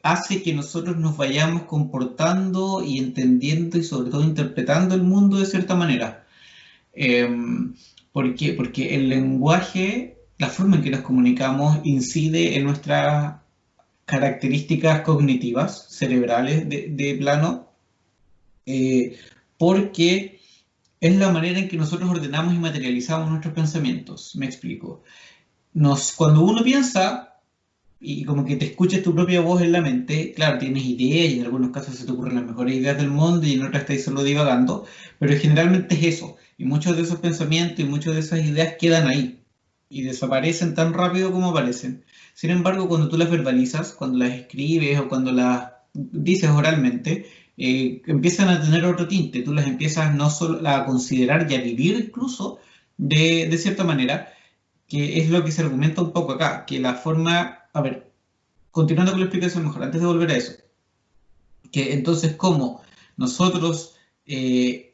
hace que nosotros nos vayamos comportando y entendiendo y sobre todo interpretando el mundo de cierta manera. Eh, ¿Por qué? Porque el lenguaje, la forma en que nos comunicamos, incide en nuestras características cognitivas, cerebrales de plano, eh, porque es la manera en que nosotros ordenamos y materializamos nuestros pensamientos. Me explico. Cuando uno piensa, y como que te escuches tu propia voz en la mente, claro, tienes ideas y en algunos casos se te ocurren las mejores ideas del mundo y en otras estás solo divagando, pero generalmente es eso. Y muchos de esos pensamientos y muchas de esas ideas quedan ahí y desaparecen tan rápido como aparecen. Sin embargo, cuando tú las verbalizas, cuando las escribes o cuando las dices oralmente, empiezan a tener otro tinte. Tú las empiezas no solo a considerar y a vivir incluso de cierta manera, que es lo que se argumenta un poco acá, que la forma, a ver, continuando con la explicación mejor, antes de volver a eso, que entonces cómo nosotros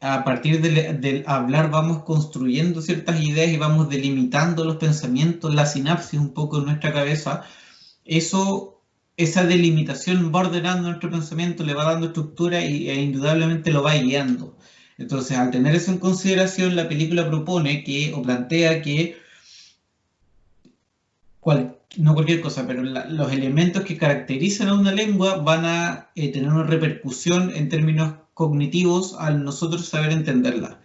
a partir del hablar vamos construyendo ciertas ideas y vamos delimitando los pensamientos, la sinapsis un poco en nuestra cabeza, eso, esa delimitación va ordenando nuestro pensamiento, le va dando estructura e indudablemente lo va guiando. Entonces, al tener eso en consideración, la película propone que, o plantea que no cualquier cosa, pero los elementos que caracterizan a una lengua van a tener una repercusión en términos cognitivos al nosotros saber entenderla.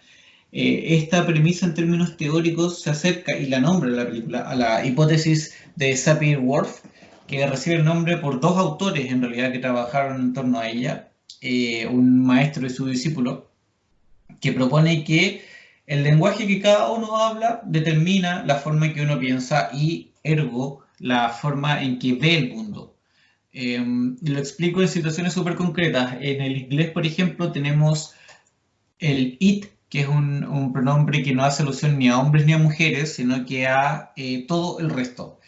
Esta premisa en términos teóricos se acerca y la nombra en la película a la hipótesis de Sapir-Whorf, que recibe el nombre por dos autores en realidad que trabajaron en torno a ella, un maestro y su discípulo, que propone que el lenguaje que cada uno habla determina la forma en que uno piensa y ergo la forma en que ve el mundo. Lo explico en situaciones súper concretas. En el inglés, por ejemplo, tenemos el it, que es un pronombre que no hace alusión ni a hombres ni a mujeres, sino que a todo el resto.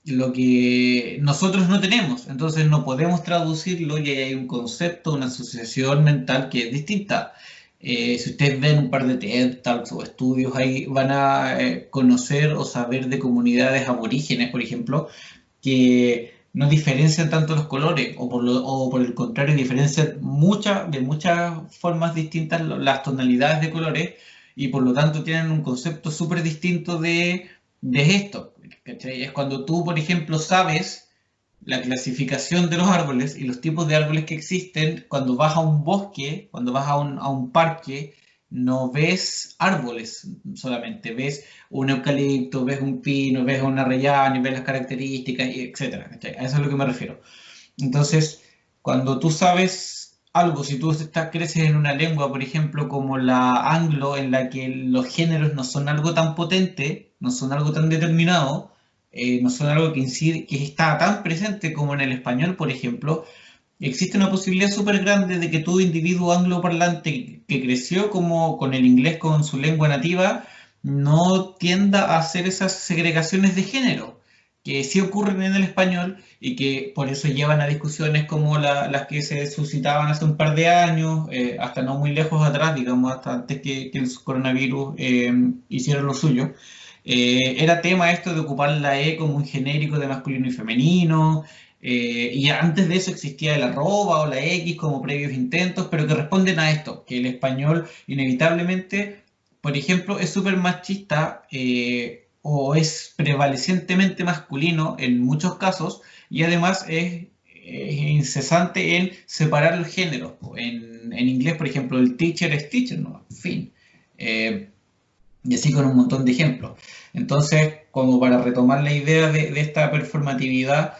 lo que nosotros no tenemos. Entonces no podemos traducirlo y hay un concepto, una asociación mental que es distinta. Si ustedes ven un par de TED Talks o estudios ahí, van a conocer o saber de comunidades aborígenes, por ejemplo, que no diferencian tanto los colores, o por el contrario, diferencian de muchas formas distintas las tonalidades de colores, y por lo tanto tienen un concepto súper distinto de esto. ¿Cachai? Es cuando tú, por ejemplo, sabes la clasificación de los árboles y los tipos de árboles que existen. Cuando vas a un bosque, cuando vas a un parque, no ves árboles solamente, ves un eucalipto, ves un pino, ves una rellana y ves las características, etcétera. ¿Cachai? A eso es a lo que me refiero. Entonces, cuando tú sabes algo, si tú creces en una lengua, por ejemplo, como la anglo, en la que los géneros no son algo tan potente, no son algo tan determinado, no son algo que incide, que está tan presente como en el español, por ejemplo, existe una posibilidad súper grande de que todo individuo angloparlante que creció como con el inglés con su lengua nativa no tienda a hacer esas segregaciones de género que sí ocurren en el español y que por eso llevan a discusiones como las que se suscitaban hace un par de años, hasta no muy lejos atrás, digamos, hasta antes que el coronavirus hiciera lo suyo. Era tema esto de ocupar la E como un genérico de masculino y femenino, y antes de eso existía el arroba o la X como previos intentos, pero que responden a esto, que el español inevitablemente, por ejemplo, es súper machista, o es prevalecientemente masculino en muchos casos, y además es incesante en separar los géneros. En inglés, por ejemplo, el teacher es teacher, ¿no? En fin. Y así con un montón de ejemplos. Entonces, como para retomar la idea de esta performatividad,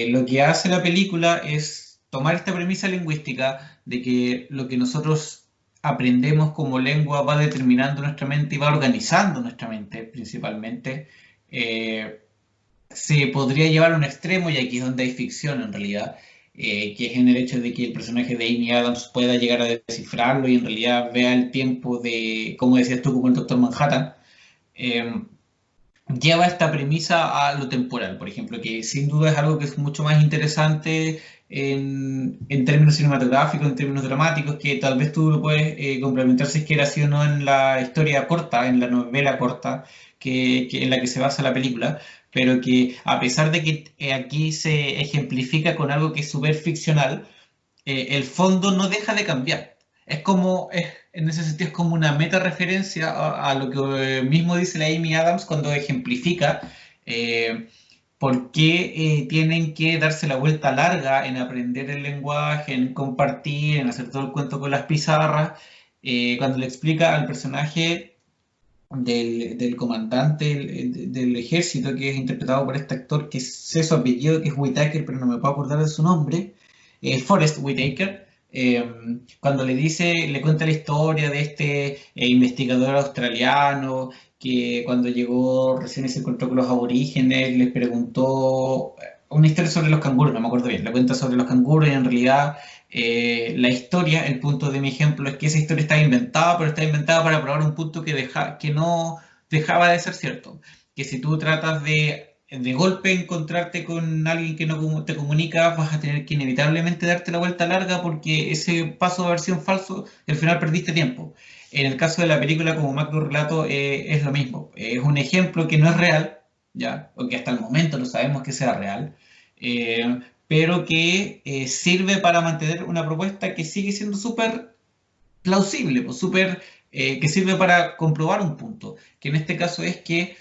lo que hace la película es tomar esta premisa lingüística de que lo que nosotros aprendemos como lengua va determinando nuestra mente y va organizando nuestra mente principalmente. eh, Se podría llevar a un extremo, y aquí es donde hay ficción en realidad, que es en el hecho de que el personaje de Amy Adams pueda llegar a descifrarlo y en realidad vea el tiempo de, como decías tú, como el Doctor Manhattan. eh, Lleva esta premisa a lo temporal, por ejemplo, que sin duda es algo que es mucho más interesante en términos cinematográficos, en términos dramáticos, que tal vez tú lo puedes complementar si es que era así o no en la historia corta, en la novela corta en la que se basa la película, pero que a pesar de que aquí se ejemplifica con algo que es súper ficcional, el fondo no deja de cambiar. En ese sentido, es como una meta referencia a lo que mismo dice la Amy Adams cuando ejemplifica eh, por qué tienen que darse la vuelta larga en aprender el lenguaje, en compartir, en hacer todo el cuento con las pizarras, cuando le explica al personaje del comandante del ejército, que es interpretado por este actor, que sé su apellido, que es Whitaker, pero no me puedo acordar de su nombre, Forrest Whitaker. Cuando le cuenta la historia de este investigador australiano que cuando llegó recién y se encontró con los aborígenes, les preguntó una historia sobre los canguros, no me acuerdo bien, le cuenta sobre los canguros y en realidad la historia, el punto de mi ejemplo es que esa historia está inventada, pero está inventada para probar un punto que no dejaba de ser cierto. Que si tú tratas de golpe encontrarte con alguien que no te comunica, vas a tener que inevitablemente darte la vuelta larga porque ese paso de versión falso, al final perdiste tiempo. En el caso de la película, como Mac lo relato, es lo mismo. Es un ejemplo que no es real, ya, porque hasta el momento no sabemos que sea real, pero que sirve para mantener una propuesta que sigue siendo súper plausible, pues, que sirve para comprobar un punto, que en este caso es que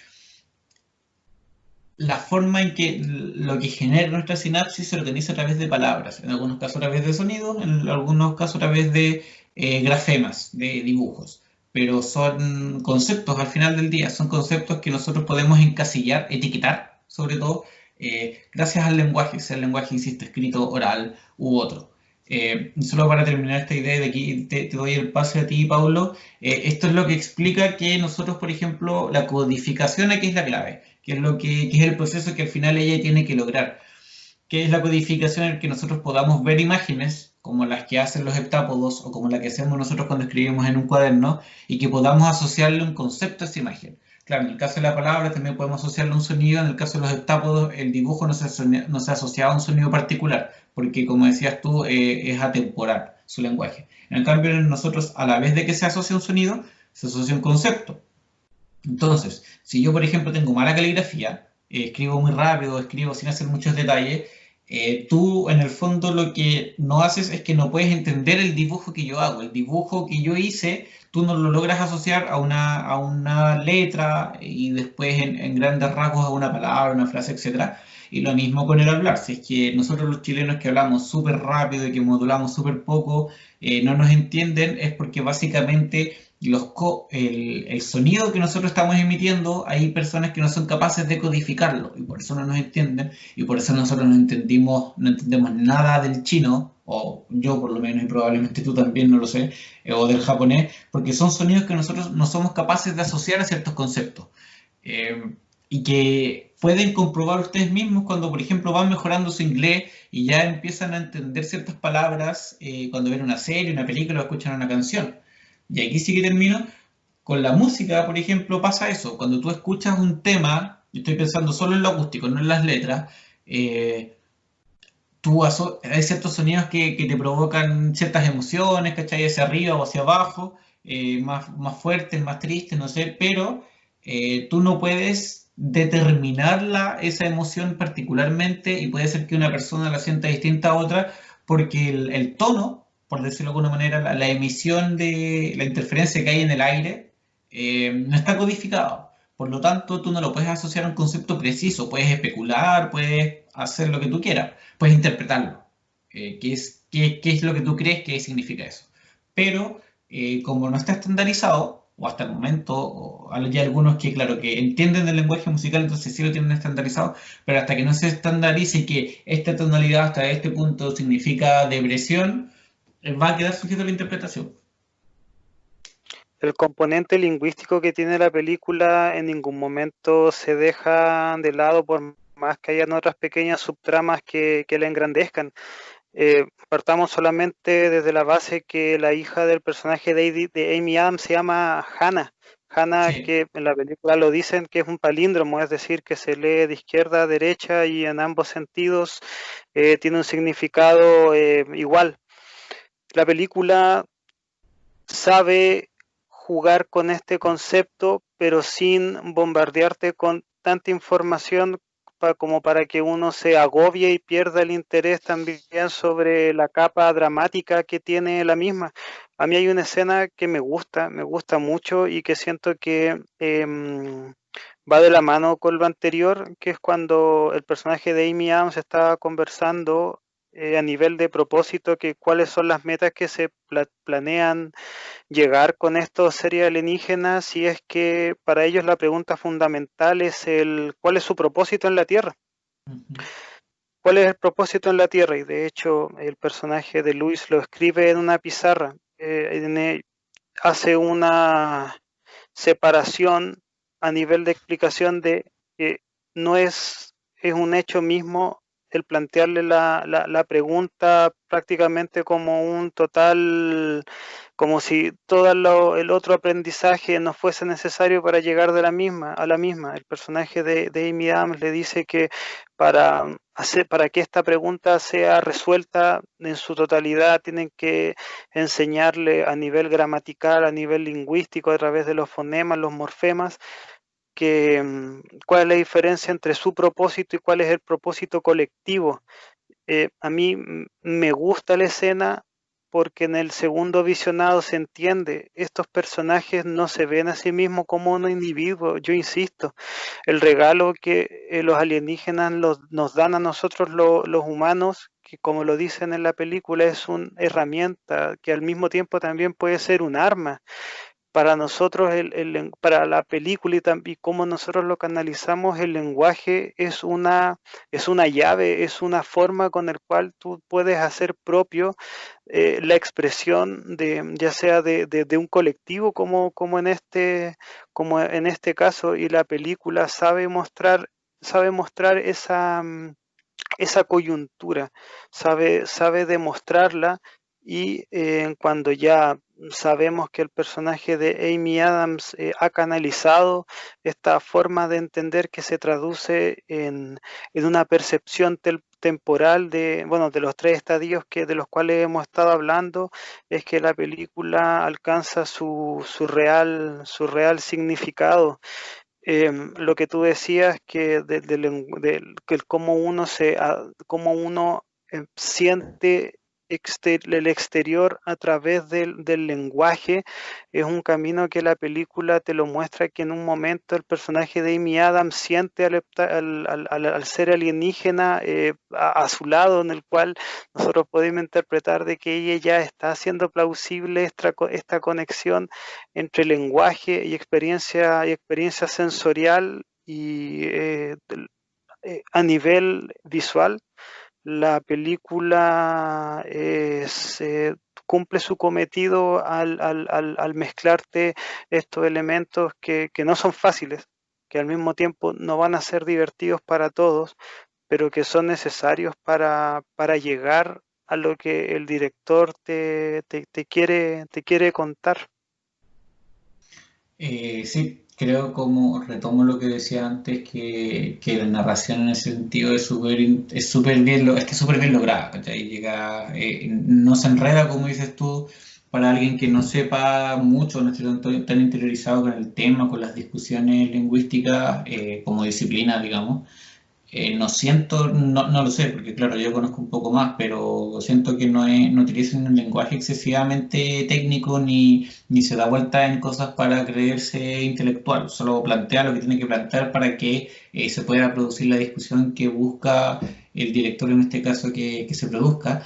la forma en que lo que genera nuestra sinapsis se organiza a través de palabras, en algunos casos a través de sonidos, en algunos casos a través de grafemas, de dibujos, pero son conceptos al final del día, son conceptos que nosotros podemos encasillar, etiquetar, sobre todo, gracias al lenguaje, sea el lenguaje, insisto, escrito, oral u otro. Solo para terminar esta idea, de aquí te doy el pase a ti, Paulo. Esto es lo que explica que nosotros, por ejemplo, la codificación aquí es la clave, que es el proceso que al final ella tiene que lograr, que es la codificación en el que nosotros podamos ver imágenes como las que hacen los heptápodos o como la que hacemos nosotros cuando escribimos en un cuaderno y que podamos asociarle un concepto a esa imagen. Claro, en el caso de la palabra también podemos asociarle a un sonido, en el caso de los heptápodos el dibujo no se asociaba a un sonido particular, porque como decías tú, es atemporal su lenguaje. En cambio, en nosotros, a la vez de que se asocia un sonido, se asocia un concepto. Entonces, si yo, por ejemplo, tengo mala caligrafía, escribo muy rápido, escribo sin hacer muchos detalles, tú en el fondo lo que no haces es que no puedes entender el dibujo que yo hago. El dibujo que yo hice, tú no lo logras asociar a una letra y después en grandes rasgos a una palabra, una frase, etcétera. Y lo mismo con el hablar. Si es que nosotros los chilenos que hablamos súper rápido y que modulamos súper poco, no nos entienden, es porque básicamente el sonido que nosotros estamos emitiendo, hay personas que no son capaces de codificarlo y por eso no nos entienden y por eso nosotros no entendemos nada del chino, o yo por lo menos y probablemente tú también, no lo sé, o del japonés, porque son sonidos que nosotros no somos capaces de asociar a ciertos conceptos. Eh, y que pueden comprobar ustedes mismos cuando, por ejemplo, van mejorando su inglés y ya empiezan a entender ciertas palabras cuando ven una serie, una película o escuchan una canción. Y aquí sí que termino. Con la música, por ejemplo, pasa eso. Cuando tú escuchas un tema, yo estoy pensando solo en lo acústico, no en las letras, eh, hay ciertos sonidos que te provocan ciertas emociones, ¿cachai? Hacia arriba o hacia abajo, más fuertes, más tristes, no sé, pero tú no puedes determinarla, esa emoción particularmente, y puede ser que una persona la sienta distinta a otra, porque el tono, por decirlo de alguna manera, la emisión de la interferencia que hay en el aire, no está codificado. Por lo tanto, tú no lo puedes asociar a un concepto preciso, puedes especular, puedes hacer lo que tú quieras, puedes interpretarlo. ¿Qué es lo que tú crees que significa eso? Pero como no está estandarizado, o hasta el momento, hay algunos que, claro, que entienden el lenguaje musical, entonces sí lo tienen estandarizado, pero hasta que no se estandarice que esta tonalidad hasta este punto significa depresión, va a quedar sujeto a la interpretación. El componente lingüístico que tiene la película en ningún momento se deja de lado por más que hayan otras pequeñas subtramas que la engrandezcan. Partamos solamente desde la base que la hija del personaje de Amy Adams se llama Hannah. Hannah, Sí. que en la película lo dicen que es un palíndromo, es decir, que se lee de izquierda a derecha y en ambos sentidos tiene un significado igual. La película sabe jugar con este concepto, pero sin bombardearte con tanta información como para que uno se agobie y pierda el interés también sobre la capa dramática que tiene la misma. A mí hay una escena que me gusta mucho y que siento que va de la mano con lo anterior, que es cuando el personaje de Amy Adams está conversando a nivel de propósito, que cuáles son las metas que se planean llegar con estos seres alienígenas, si es que para ellos la pregunta fundamental es ¿cuál es su propósito en la Tierra? Ujú. ¿Cuál es el propósito en la Tierra? Y de hecho el personaje de Luis lo escribe en una pizarra, hace una separación a nivel de explicación de que no es un hecho mismo el plantearle la pregunta prácticamente como un total, como si todo el otro aprendizaje no fuese necesario para llegar a la misma. El personaje de Amy Adams le dice que para que esta pregunta sea resuelta en su totalidad tienen que enseñarle a nivel gramatical, a nivel lingüístico, a través de los fonemas, los morfemas, que cuál es la diferencia entre su propósito y cuál es el propósito colectivo. A mí me gusta la escena porque en el segundo visionado se entiende, estos personajes no se ven a sí mismos como un individuo, yo insisto, el regalo que los alienígenas nos dan a nosotros los humanos, que como lo dicen en la película, es una herramienta que al mismo tiempo también puede ser un arma. Para nosotros, para la película y cómo nosotros lo canalizamos, el lenguaje es una llave, es una forma con la cual tú puedes hacer propio la expresión ya sea de un colectivo como en este caso, y la película sabe mostrar esa coyuntura, sabe demostrarla y cuando ya sabemos que el personaje de Amy Adams ha canalizado esta forma de entender que se traduce en una percepción temporal de, bueno, de los tres estadios de los cuales hemos estado hablando, es que la película alcanza su real significado. Lo que tú decías que que el cómo uno cómo uno siente el exterior a través del lenguaje es un camino que la película te lo muestra, que en un momento el personaje de Amy Adams siente al ser alienígena a su lado, en el cual nosotros podemos interpretar de que ella ya está haciendo plausible esta conexión entre lenguaje y experiencia sensorial a nivel visual. La película cumple su cometido al mezclarte estos elementos que no son fáciles, que al mismo tiempo no van a ser divertidos para todos, pero que son necesarios para llegar a lo que el director te quiere contar. Sí, creo como retomo lo que decía antes, que la narración en ese sentido es súper bien, es que es súper bien lograda, ¿cachai? Llega, no se enreda, como dices tú, para alguien que no sepa mucho, no esté tan interiorizado con el tema, con las discusiones lingüísticas como disciplina, digamos. No siento, no lo sé, porque claro, yo conozco un poco más, pero siento que no utilizan un lenguaje excesivamente técnico ni se da vuelta en cosas para creerse intelectual, solo plantea lo que tiene que plantear para que se pueda producir la discusión que busca el director en este caso que se produzca.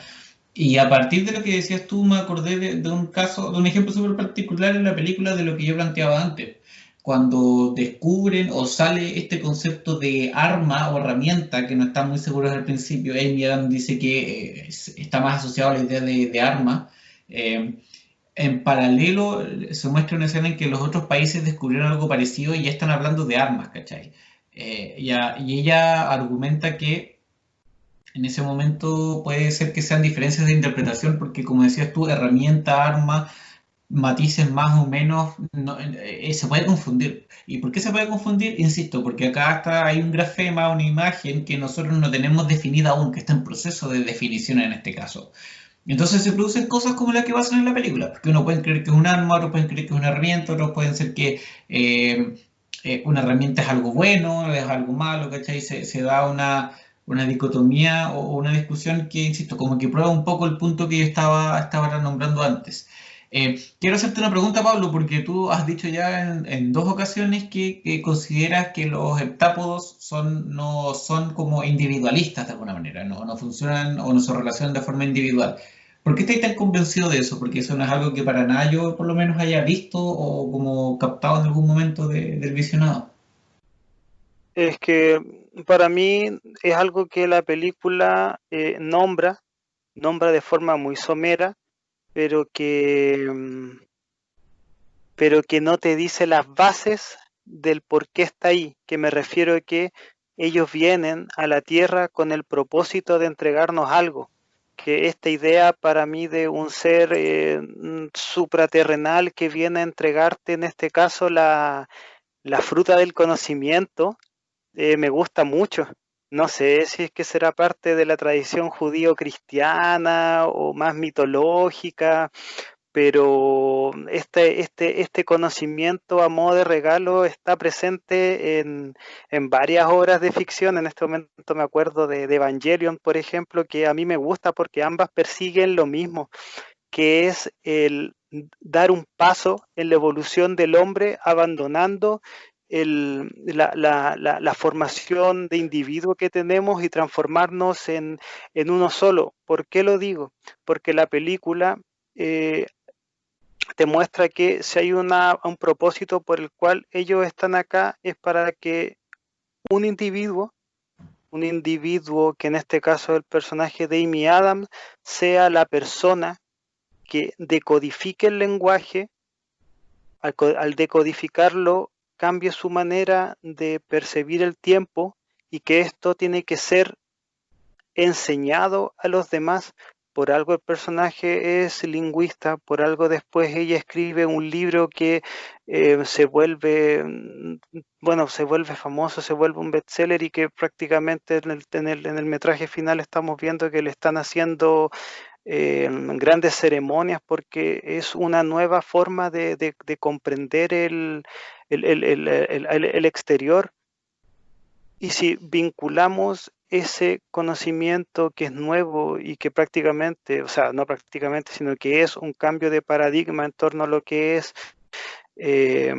Y a partir de lo que decías tú, me acordé de un caso, de un ejemplo súper particular en la película de lo que yo planteaba antes. Cuando descubren o sale este concepto de arma o herramienta, que no están muy seguros al principio, Amy Adams dice que está más asociado a la idea de arma. eh, en paralelo se muestra una escena en que los otros países descubrieron algo parecido y ya están hablando de armas, ¿cachai? Y ella argumenta que en ese momento puede ser que sean diferencias de interpretación, porque como decías tú, herramienta, arma, matices más o menos, se puede confundir. ¿Y por qué se puede confundir? Insisto, porque acá hay un grafema, una imagen que nosotros no tenemos definida aún, que está en proceso de definición en este caso. Entonces se producen cosas como las que pasan en la película, porque uno puede creer que es un arma, otros pueden creer que es una herramienta, otros pueden ser que eh, una herramienta es algo bueno, es algo malo, ¿cachai? Se da una dicotomía o una discusión que, insisto, como que prueba un poco el punto que yo estaba nombrando antes. Quiero hacerte una pregunta, Pablo, porque tú has dicho ya en dos ocasiones que consideras que los heptápodos no son como individualistas de alguna manera, no funcionan o no se relacionan de forma individual. ¿Por qué estáis tan convencido de eso? Porque eso no es algo que para nada yo por lo menos haya visto o como captado en algún momento del visionado. Es que para mí es algo que la película nombra de forma muy somera, pero pero que no te dice las bases del por qué está ahí, que me refiero a que ellos vienen a la Tierra con el propósito de entregarnos algo, que esta idea para mí de un ser supraterrenal que viene a entregarte, en este caso, la fruta del conocimiento, me gusta mucho. No sé si es que será parte de la tradición judío-cristiana o más mitológica, pero este conocimiento a modo de regalo está presente en varias obras de ficción. En este momento me acuerdo de Evangelion, por ejemplo, que a mí me gusta porque ambas persiguen lo mismo, que es el dar un paso en la evolución del hombre abandonando la formación de individuo que tenemos y transformarnos en uno solo. ¿Por qué lo digo? Porque la película eh, te muestra que si hay un propósito por el cual ellos están acá es para que un individuo, un individuo que en este caso es el personaje de Amy Adams, sea la persona que decodifique el lenguaje, al decodificarlo cambie su manera de percibir el tiempo y que esto tiene que ser enseñado a los demás por algo el personaje es lingüista, por algo después ella escribe un libro que se vuelve, bueno, se vuelve famoso, se vuelve un bestseller y que prácticamente en el metraje final estamos viendo que le están haciendo grandes ceremonias porque es una nueva forma de comprender el exterior. Y si vinculamos ese conocimiento que es nuevo y que prácticamente, o sea, no prácticamente, sino que es un cambio de paradigma en torno a lo que es eh,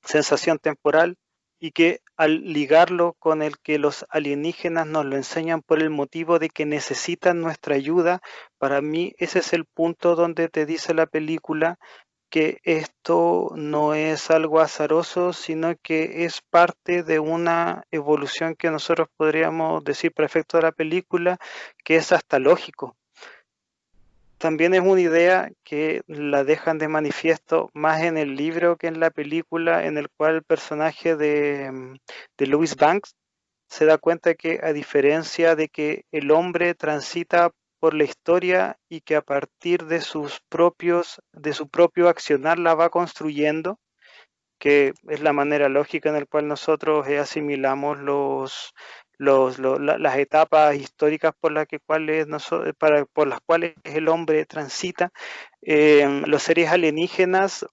sensación temporal, y que al ligarlo con el que los alienígenas nos lo enseñan por el motivo de que necesitan nuestra ayuda, para mí ese es el punto donde te dice la película que esto no es algo azaroso, sino que es parte de una evolución que nosotros podríamos decir para efecto de la película, que es hasta lógico. También es una idea que la dejan de manifiesto más en el libro que en la película, en el cual el personaje de Louis Banks se da cuenta que, a diferencia de que el hombre transita por la historia y que a partir de de su propio accionar la va construyendo, que es la manera lógica en la cual nosotros asimilamos las etapas históricas por las cuales el hombre transita. Los seres alienígenas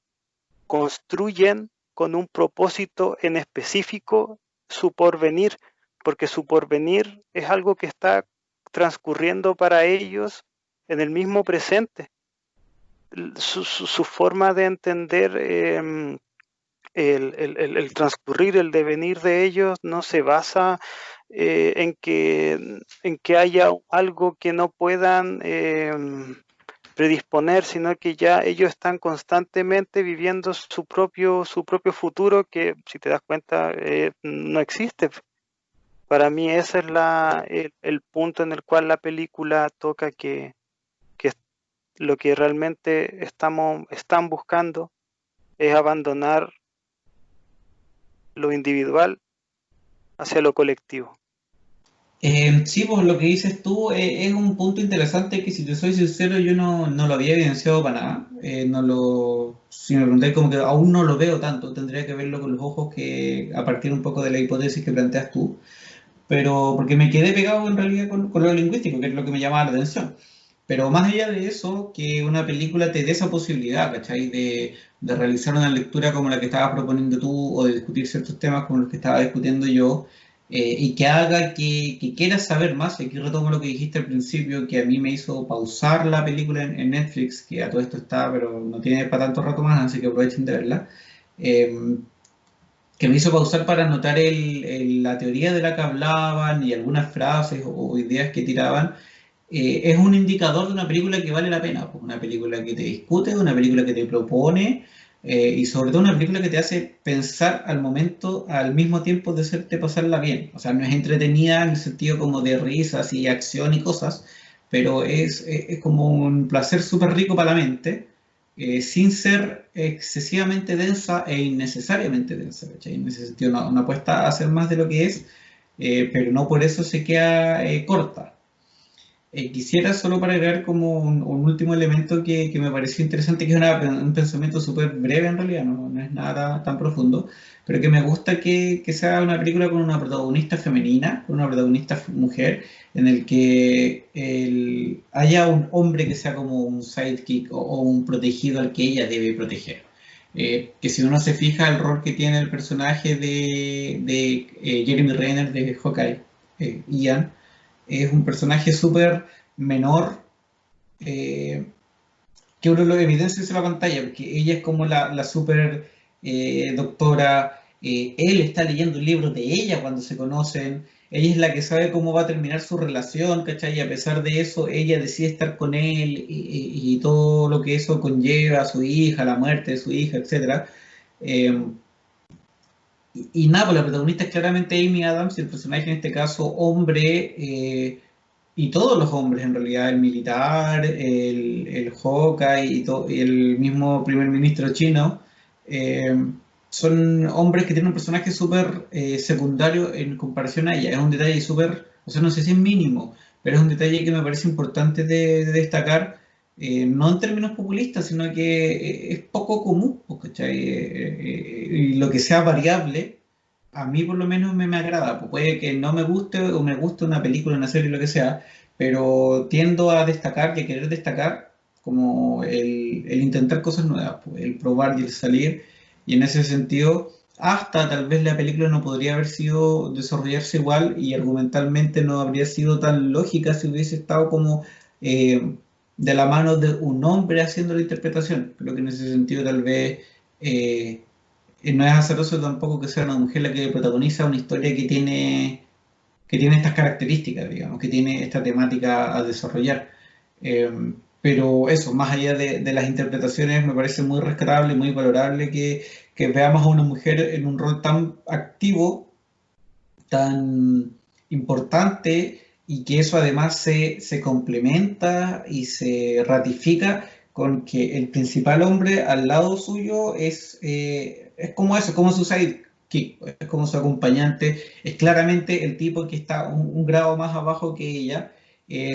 construyen con un propósito en específico su porvenir, porque su porvenir es algo que está transcurriendo para ellos en el mismo presente. Su forma de entender el transcurrir, el devenir de ellos no se basa en que haya algo que no puedan predisponer, sino que ya ellos están constantemente viviendo su propio futuro, que si te das cuenta no existe. Para mí ese es el punto en el cual la película toca que lo que realmente están buscando es abandonar lo individual hacia lo colectivo. Sí, pues lo que dices tú es un punto interesante que, si te soy sincero, yo no lo había evidenciado para nada. Si me preguntáis, como que aún no lo veo tanto, tendría que verlo con los ojos, que a partir un poco de la hipótesis que planteas tú, pero porque me quedé pegado en realidad con lo lingüístico, que es lo que me llamaba la atención. Pero más allá de eso, que una película te dé esa posibilidad, ¿cachai? De realizar una lectura como la que estabas proponiendo tú, o de discutir ciertos temas como los que estaba discutiendo yo, y que haga que quieras saber más. Y aquí retomo lo que dijiste al principio, que a mí me hizo pausar la película en Netflix, que a todo esto está, pero no tiene para tanto rato más, así que aprovechen de verla. Eh, que me hizo pausar para anotar la teoría de la que hablaban y algunas frases o ideas que tiraban. Es un indicador de una película que vale la pena, pues una película que te discute, una película que te propone, y sobre todo una película que te hace pensar al momento, al mismo tiempo de hacerte pasarla bien. O sea, no es entretenida en el sentido como de risas y acción y cosas, pero es como un placer súper rico para la mente, sin ser excesivamente densa e innecesariamente densa, ¿cachai? En ese sentido no apuesta a ser más de lo que es, pero no por eso se queda corta. Quisiera solo para agregar como un último elemento que me pareció interesante, que es un pensamiento súper breve en realidad, no es nada tan profundo, pero que me gusta que sea una película con una protagonista femenina, con una protagonista mujer, en el que haya un hombre que sea como un sidekick o un protegido al que ella debe proteger. Que si uno se fija el rol que tiene el personaje de Jeremy Renner de Hawkeye, Ian, es un personaje súper menor, eh, que uno lo evidencia en la pantalla, porque ella es como la súper doctora, él está leyendo un libro de ella cuando se conocen, ella es la que sabe cómo va a terminar su relación, ¿cachai? Y a pesar de eso, ella decide estar con él, y todo lo que eso conlleva, a su hija, la muerte de su hija, etc. Y nada, pues la protagonista es claramente Amy Adams, y el personaje en este caso hombre, y todos los hombres en realidad, el militar, el Hawkeye y el mismo primer ministro chino, eh, son hombres que tienen un personaje súper secundario en comparación a ella. Es un detalle súper, o sea, no sé si es mínimo, pero es un detalle que me parece importante de destacar, no en términos populistas, sino que es poco común, pues, ¿cachai? Y lo que sea variable, a mí por lo menos me agrada. Pues puede que no me guste o me guste una película, una serie, lo que sea, pero tiendo a destacar y a querer destacar como el intentar cosas nuevas, pues, el probar y el salir. Y en ese sentido, hasta tal vez la película no podría haber sido desarrollarse igual y argumentalmente no habría sido tan lógica si hubiese estado como de la mano de un hombre haciendo la interpretación. Creo que en ese sentido tal vez eh, no es azaroso tampoco que sea una mujer la que protagoniza una historia que tiene estas características, digamos, que tiene esta temática a desarrollar. Pero eso, más allá de las interpretaciones, me parece muy rescatable y muy valorable que veamos a una mujer en un rol tan activo, tan importante, y que eso además se complementa y se ratifica con que el principal hombre al lado suyo es como eso, como su sidekick, es como su acompañante, es claramente el tipo que está un grado más abajo que ella,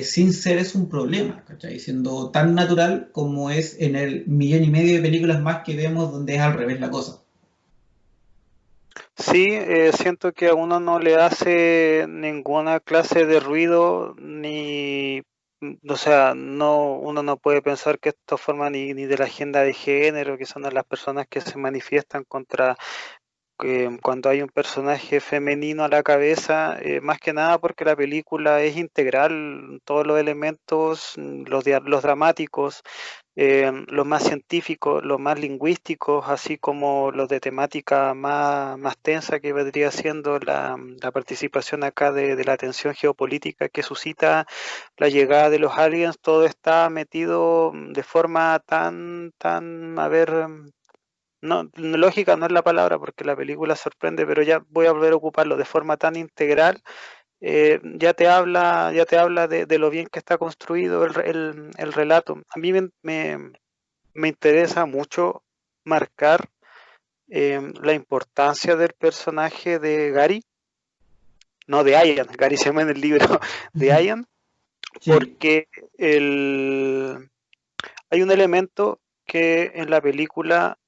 sin ser es un problema, ¿cachai? Siendo tan natural como es en el millón y medio de películas más que vemos donde es al revés la cosa. Sí, siento que a uno no le hace ninguna clase de ruido, ni, o sea, no, uno no puede pensar que esto forma ni de la agenda de género, que son las personas que se manifiestan contra que cuando hay un personaje femenino a la cabeza, más que nada porque la película es integral, todos los elementos, los dramáticos, los más científicos, los más lingüísticos, así como los de temática más tensa que vendría siendo la participación acá de la tensión geopolítica que suscita la llegada de los aliens, todo está metido de forma a ver, no, lógica no es la palabra porque la película sorprende, pero ya voy a volver a ocuparlo de forma tan integral, ya te habla de lo bien que está construido el relato. A mí me interesa mucho marcar la importancia del personaje de Gary, no de Ian, Gary se llama en el libro de Ian, Sí. porque el, hay un elemento que en la película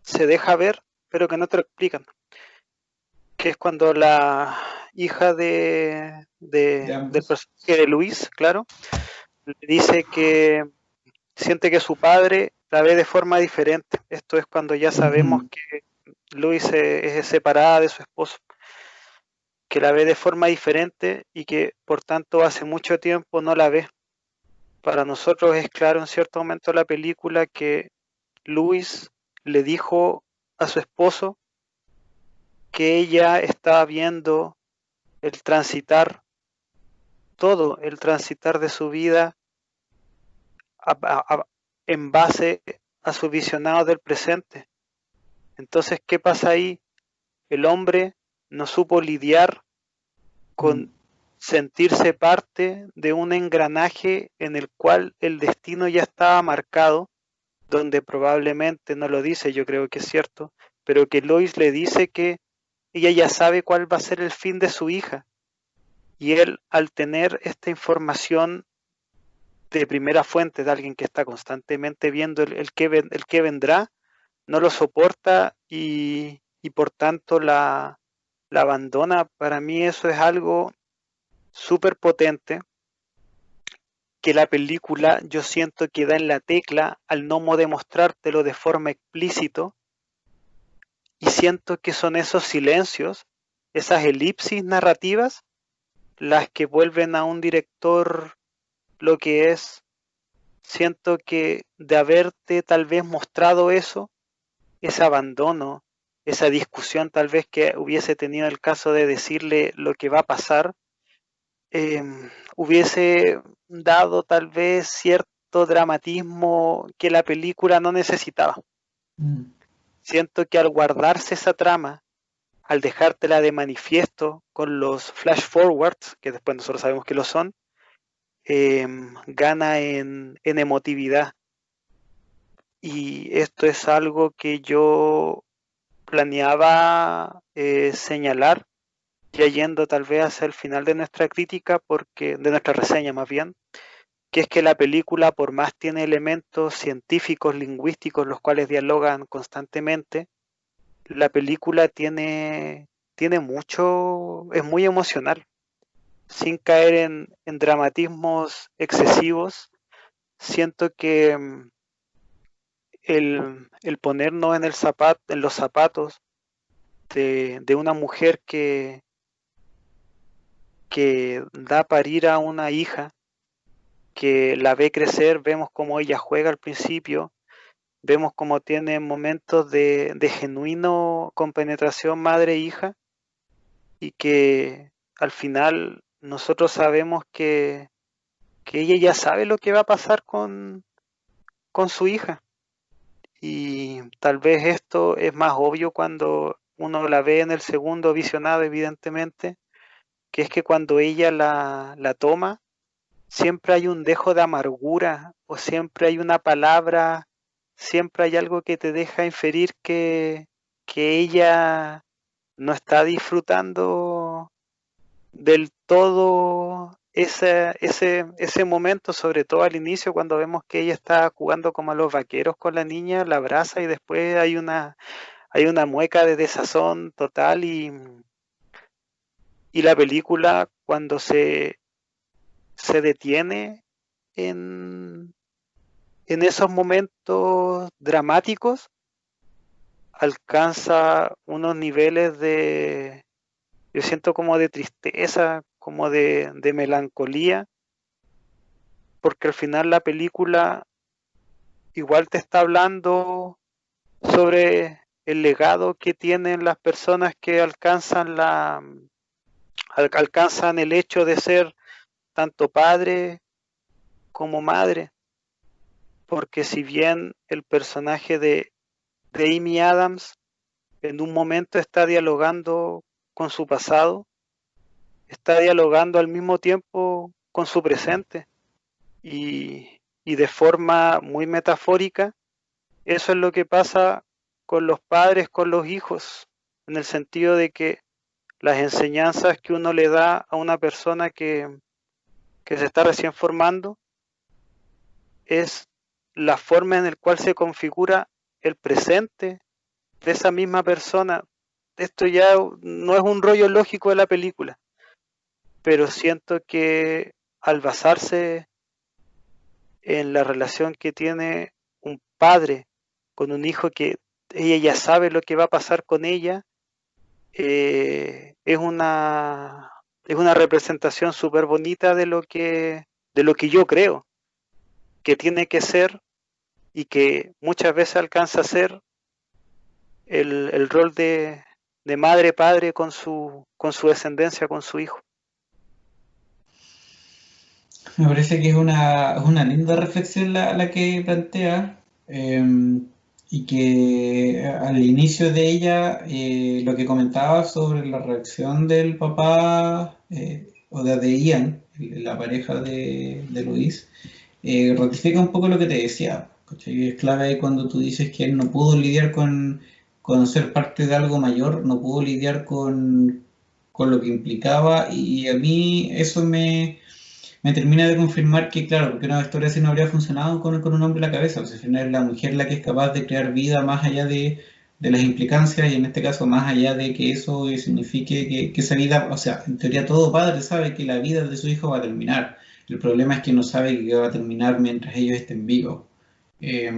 se deja ver, pero que no te lo explican, que es cuando la hija De del ambos. personaje de Luis, claro, le dice que siente que su padre la ve de forma diferente. Esto es cuando ya sabemos Ujú. que Luis es separada de su esposo, que la ve de forma diferente y que por tanto hace mucho tiempo no la ve. Para nosotros es claro en cierto momento de la película que Luis le dijo a su esposo que ella estaba viendo el transitar, todo el transitar de su vida a, a, en base a su visionado del presente. Entonces, ¿qué pasa ahí? El hombre no supo lidiar Mm. con sentirse parte de un engranaje en el cual el destino ya estaba marcado, donde probablemente no lo dice, yo creo que es cierto, pero que Lois le dice que ella ya sabe cuál va a ser el fin de su hija. Y él, al tener esta información de primera fuente de alguien que está constantemente viendo el que vendrá, no lo soporta y por tanto la abandona. Para mí eso es algo súper potente que la película yo siento que da en la tecla al no demostrártelo de forma explícito y siento que son esos silencios, esas elipsis narrativas, las que vuelven a un director lo que es. Siento que de haberte tal vez mostrado eso, ese abandono, esa discusión tal vez que hubiese tenido el caso de decirle lo que va a pasar, eh, hubiese dado tal vez cierto dramatismo que la película no necesitaba. Mm. Siento que al guardarse esa trama, al dejártela de manifiesto con los flash forwards, que después nosotros sabemos que lo son, gana en emotividad. Y esto es algo que yo planeaba señalar ya yendo tal vez hacia el final de nuestra crítica, de nuestra reseña más bien, que es que la película, por más tiene elementos científicos, lingüísticos, los cuales dialogan constantemente, la película tiene mucho, es muy emocional, sin caer en dramatismos excesivos. Siento que el ponernos en los zapatos de una mujer que da a parir a una hija, que la ve crecer, vemos cómo ella juega al principio, vemos cómo tiene momentos de genuino compenetración madre-hija y que al final nosotros sabemos que ella ya sabe lo que va a pasar con su hija. Y tal vez esto es más obvio cuando uno la ve en el segundo visionado, evidentemente, que es que cuando ella la toma, siempre hay un dejo de amargura o siempre hay una palabra, siempre hay algo que te deja inferir que ella no está disfrutando del todo ese momento, sobre todo al inicio, cuando vemos que ella está jugando como a los vaqueros con la niña, la abraza y después hay una mueca de desazón total y la película cuando se detiene en, en esos momentos dramáticos, alcanza unos niveles yo siento como de tristeza, como de melancolía, porque al final la película igual te está hablando sobre el legado que tienen las personas que alcanzan el hecho de ser tanto padre como madre, porque si bien el personaje de Amy Adams en un momento está dialogando con su pasado, está dialogando al mismo tiempo con su presente y de forma muy metafórica, eso es lo que pasa con los padres, con los hijos, en el sentido de que las enseñanzas que uno le da a una persona que se está recién formando es la forma en la cual se configura el presente de esa misma persona. Esto ya no es un rollo lógico de la película, pero siento que al basarse en la relación que tiene un padre con un hijo que ella ya sabe lo que va a pasar con ella, es una representación súper bonita de lo que yo creo que tiene que ser y que muchas veces alcanza a ser el rol de madre-padre con su descendencia, con su hijo. Me parece que es una linda reflexión la que plantea, y que al inicio de ella, lo que comentaba sobre la reacción del papá, o de Ian, la pareja de Luis, ratifica un poco lo que te decía, ¿cachai? Es clave ahí cuando tú dices que él no pudo lidiar con ser parte de algo mayor, no pudo lidiar con lo que implicaba, y a mí eso me termina de confirmar que, claro, porque una historia así no habría funcionado con un hombre en la cabeza. O sea, al final es la mujer la que es capaz de crear vida más allá de las implicancias, y en este caso más allá de que eso signifique que esa vida, o sea, en teoría todo padre sabe que la vida de su hijo va a terminar. El problema es que no sabe que va a terminar mientras ellos estén vivos. Eh,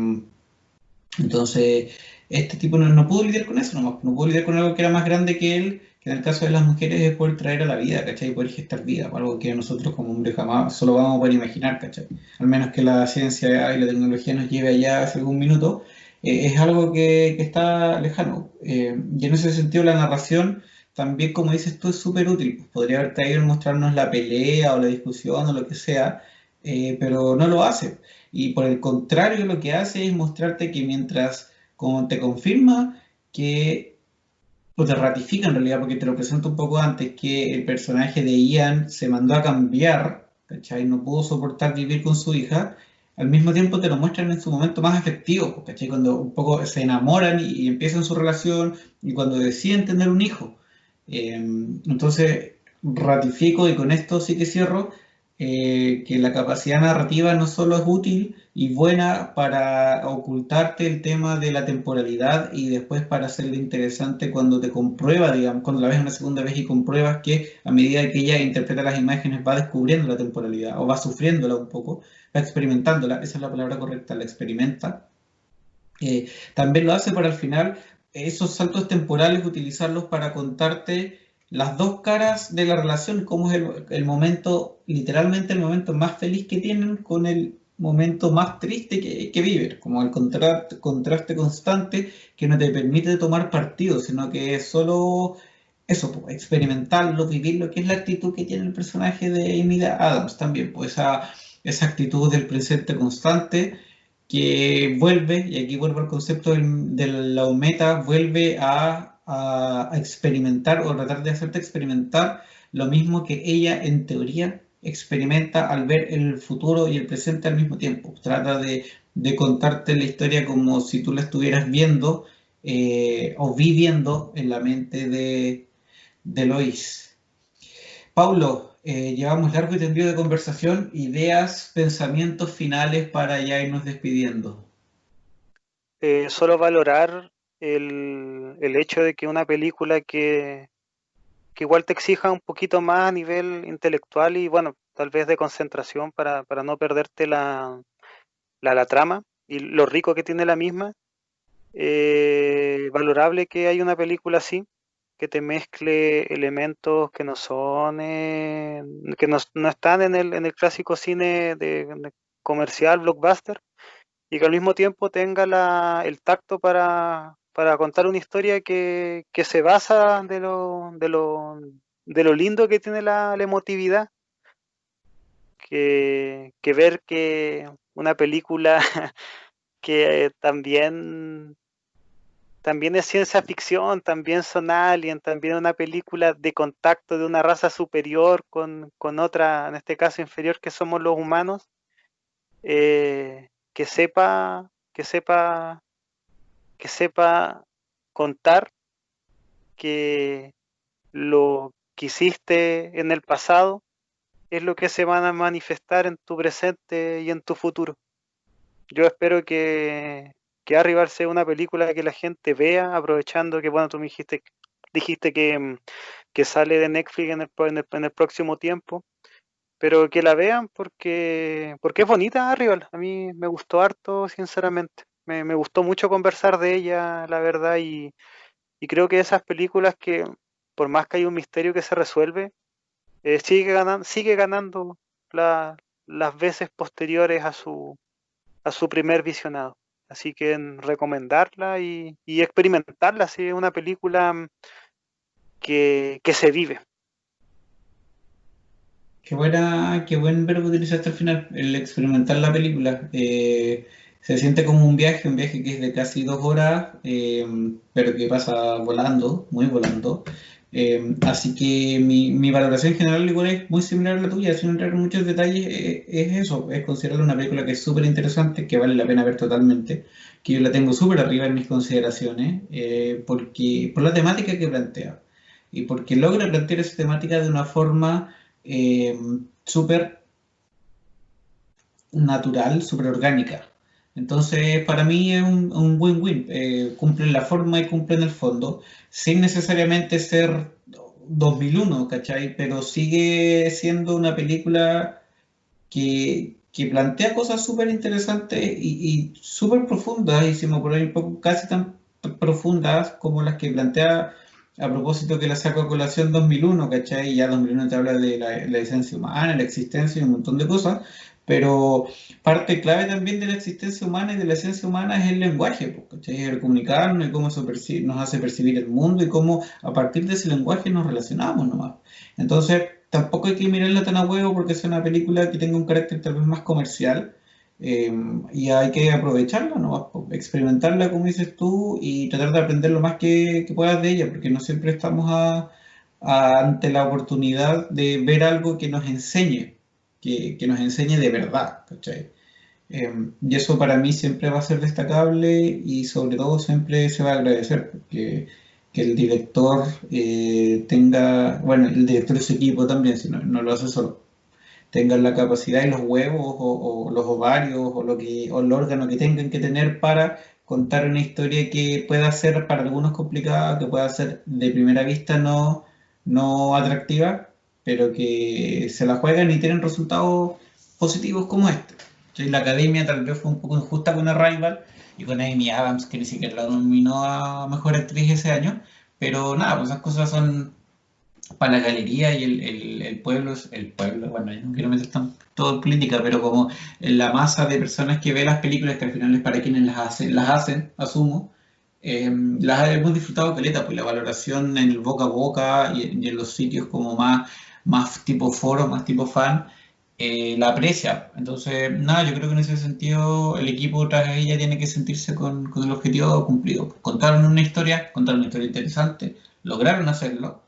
entonces, este tipo no pudo lidiar con eso, no pudo lidiar con algo que era más grande que él, que en el caso de las mujeres es poder traer a la vida, ¿cachai? Poder gestar vida, algo que nosotros como hombres jamás solo vamos a poder imaginar, ¿cachai? Al menos que la ciencia y la tecnología nos lleve allá hace algún minuto, es algo que está lejano. Y en ese sentido la narración, también como dices tú, es súper útil. Pues podría haber traído a mostrarnos la pelea o la discusión o lo que sea, pero no lo hace. Y por el contrario, lo que hace es mostrarte que mientras como te confirma que, o te ratifica en realidad, porque te lo presento un poco antes, que el personaje de Ian se mandó a cambiar, ¿cachai? No pudo soportar vivir con su hija, al mismo tiempo te lo muestran en su momento más afectivo, pues, Cuando un poco se enamoran y empiezan su relación y cuando deciden tener un hijo. Entonces, ratifico y con esto sí que cierro que la capacidad narrativa no solo es útil y buena para ocultarte el tema de la temporalidad y después para hacerlo interesante cuando te comprueba, digamos, cuando la ves una segunda vez y compruebas que a medida que ella interpreta las imágenes va descubriendo la temporalidad o va sufriéndola un poco, va experimentándola, esa es la palabra correcta, la experimenta. También lo hace para al final esos saltos temporales utilizarlos para contarte las dos caras de la relación, cómo es el momento, literalmente el momento más feliz que tienen con el momento más triste que viven, como el contraste constante que no te permite tomar partido, sino que es solo eso, pues, experimentarlo, vivirlo, que es la actitud que tiene el personaje de Emilia Adams también, pues esa actitud del presente constante que vuelve, y aquí vuelvo al concepto de la meta, vuelve a experimentar o tratar de hacerte experimentar lo mismo que ella en teoría experimenta al ver el futuro y el presente al mismo tiempo. Trata de contarte la historia como si tú la estuvieras viendo o viviendo en la mente de Lois. Paulo, llevamos largo y tendido de conversación, ideas, pensamientos finales para ya irnos despidiendo. Solo valorar el hecho de que una película que igual te exija un poquito más a nivel intelectual y bueno, tal vez de concentración para no perderte la trama y lo rico que tiene la misma. Valorable que hay una película así, que te mezcle elementos que no son, que no están en el clásico cine de comercial, blockbuster, y que al mismo tiempo tenga el tacto para contar una historia que se basa de lo lindo que tiene la emotividad, que ver que una película que también es ciencia ficción, también son aliens, también una película de contacto de una raza superior con otra, en este caso inferior, que somos los humanos, que sepa contar que lo que hiciste en el pasado es lo que se van a manifestar en tu presente y en tu futuro. Yo espero que Arrival sea una película que la gente vea, aprovechando que, bueno, tú me dijiste que sale de Netflix en el próximo tiempo, pero que la vean porque es bonita Arrival. A mí me gustó harto, sinceramente. Me gustó mucho conversar de ella, la verdad, y creo que esas películas que, por más que hay un misterio que se resuelve, sigue ganando las veces posteriores a su primer visionado. Así que recomendarla y experimentarla, si es una película que se vive. Qué buen verbo utilizaste al final, el experimentar la película. Se siente como un viaje que es de casi 2 horas, pero que pasa volando, muy volando. Así que mi valoración general igual es muy similar a la tuya, sin entrar en muchos detalles, es eso, es considerarla una película que es súper interesante, que vale la pena ver totalmente, que yo la tengo súper arriba en mis consideraciones, por la temática que plantea, y porque logra plantear esa temática de una forma eh, súper natural, súper orgánica. Entonces, para mí es un win-win. Cumplen la forma y cumplen el fondo, sin necesariamente ser 2001, ¿cachai? Pero sigue siendo una película que plantea cosas súper interesantes y súper profundas, y si me ocurre un poco casi tan profundas como las que plantea a propósito que la saco a colación 2001, ¿cachai? Y ya 2001 te habla de la esencia humana, la existencia y un montón de cosas, pero parte clave también de la existencia humana y de la esencia humana es el lenguaje, pues, ¿cachai? El comunicarnos y cómo eso nos hace percibir el mundo y cómo a partir de ese lenguaje nos relacionamos nomás. Entonces, tampoco hay que mirarla tan a huevo porque es una película que tenga un carácter tal vez más comercial, eh, y hay que aprovecharla, ¿no? Experimentarla, como dices tú, y tratar de aprender lo más que puedas de ella, porque no siempre estamos ante la oportunidad de ver algo que nos enseñe, que nos enseñe de verdad, ¿cachai? Y eso para mí siempre va a ser destacable y sobre todo siempre se va a agradecer, porque que el director tenga, bueno, el director de su equipo también, si no, no lo hace solo, tengan la capacidad y los huevos o los ovarios o el órgano que tengan que tener para contar una historia que pueda ser para algunos complicada, que pueda ser de primera vista no atractiva, pero que se la juegan y tienen resultados positivos como este. Sí, la academia tal vez fue un poco injusta con Arrival y con Amy Adams, que ni siquiera la nominó a Mejor Actriz ese año, pero nada, pues esas cosas son para la galería y el pueblo, bueno, yo no quiero meter todo en política, pero como la masa de personas que ve las películas, que al final es para quienes las hacen, asumo, las hemos disfrutado caleta, pues la valoración en el boca a boca y en los sitios como más tipo foro, más tipo fan, la aprecia. Entonces, nada, yo creo que en ese sentido el equipo tras ella tiene que sentirse con el objetivo cumplido. Contaron una historia interesante, lograron hacerlo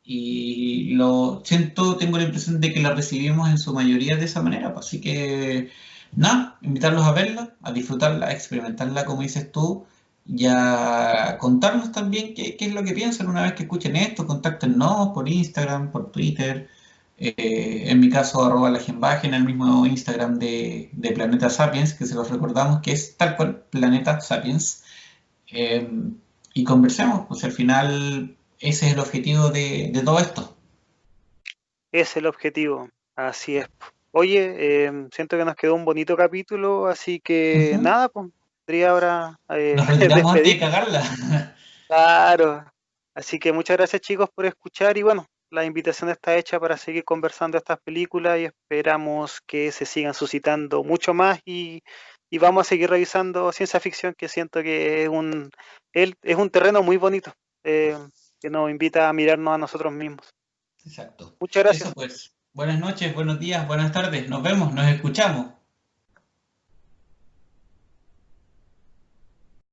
y lo siento, tengo la impresión de que la recibimos en su mayoría de esa manera, pues, así que nada, invitarlos a verla, a disfrutarla, a experimentarla como dices tú, y a contarnos también qué es lo que piensan una vez que escuchen esto, contáctenos por Instagram, por Twitter, en mi caso arroba la Genbaje, en el mismo Instagram de Planeta Sapiens, que se los recordamos que es tal cual, Planeta Sapiens, eh, y conversemos, pues al final ese es el objetivo de todo esto. Es el objetivo, así es. Oye, siento que nos quedó un bonito capítulo, así que Ujú. nada, pues, podría ahora Nos retiramos antes de despedir. cagarla. Claro. Así que muchas gracias chicos por escuchar y bueno, la invitación está hecha para seguir conversando de estas películas y esperamos que se sigan suscitando mucho más y vamos a seguir revisando ciencia ficción que siento que es un terreno muy bonito eh, que nos invita a mirarnos a nosotros mismos. Exacto. Muchas Eso gracias. pues. Buenas noches, buenos días, buenas tardes. Nos vemos, nos escuchamos.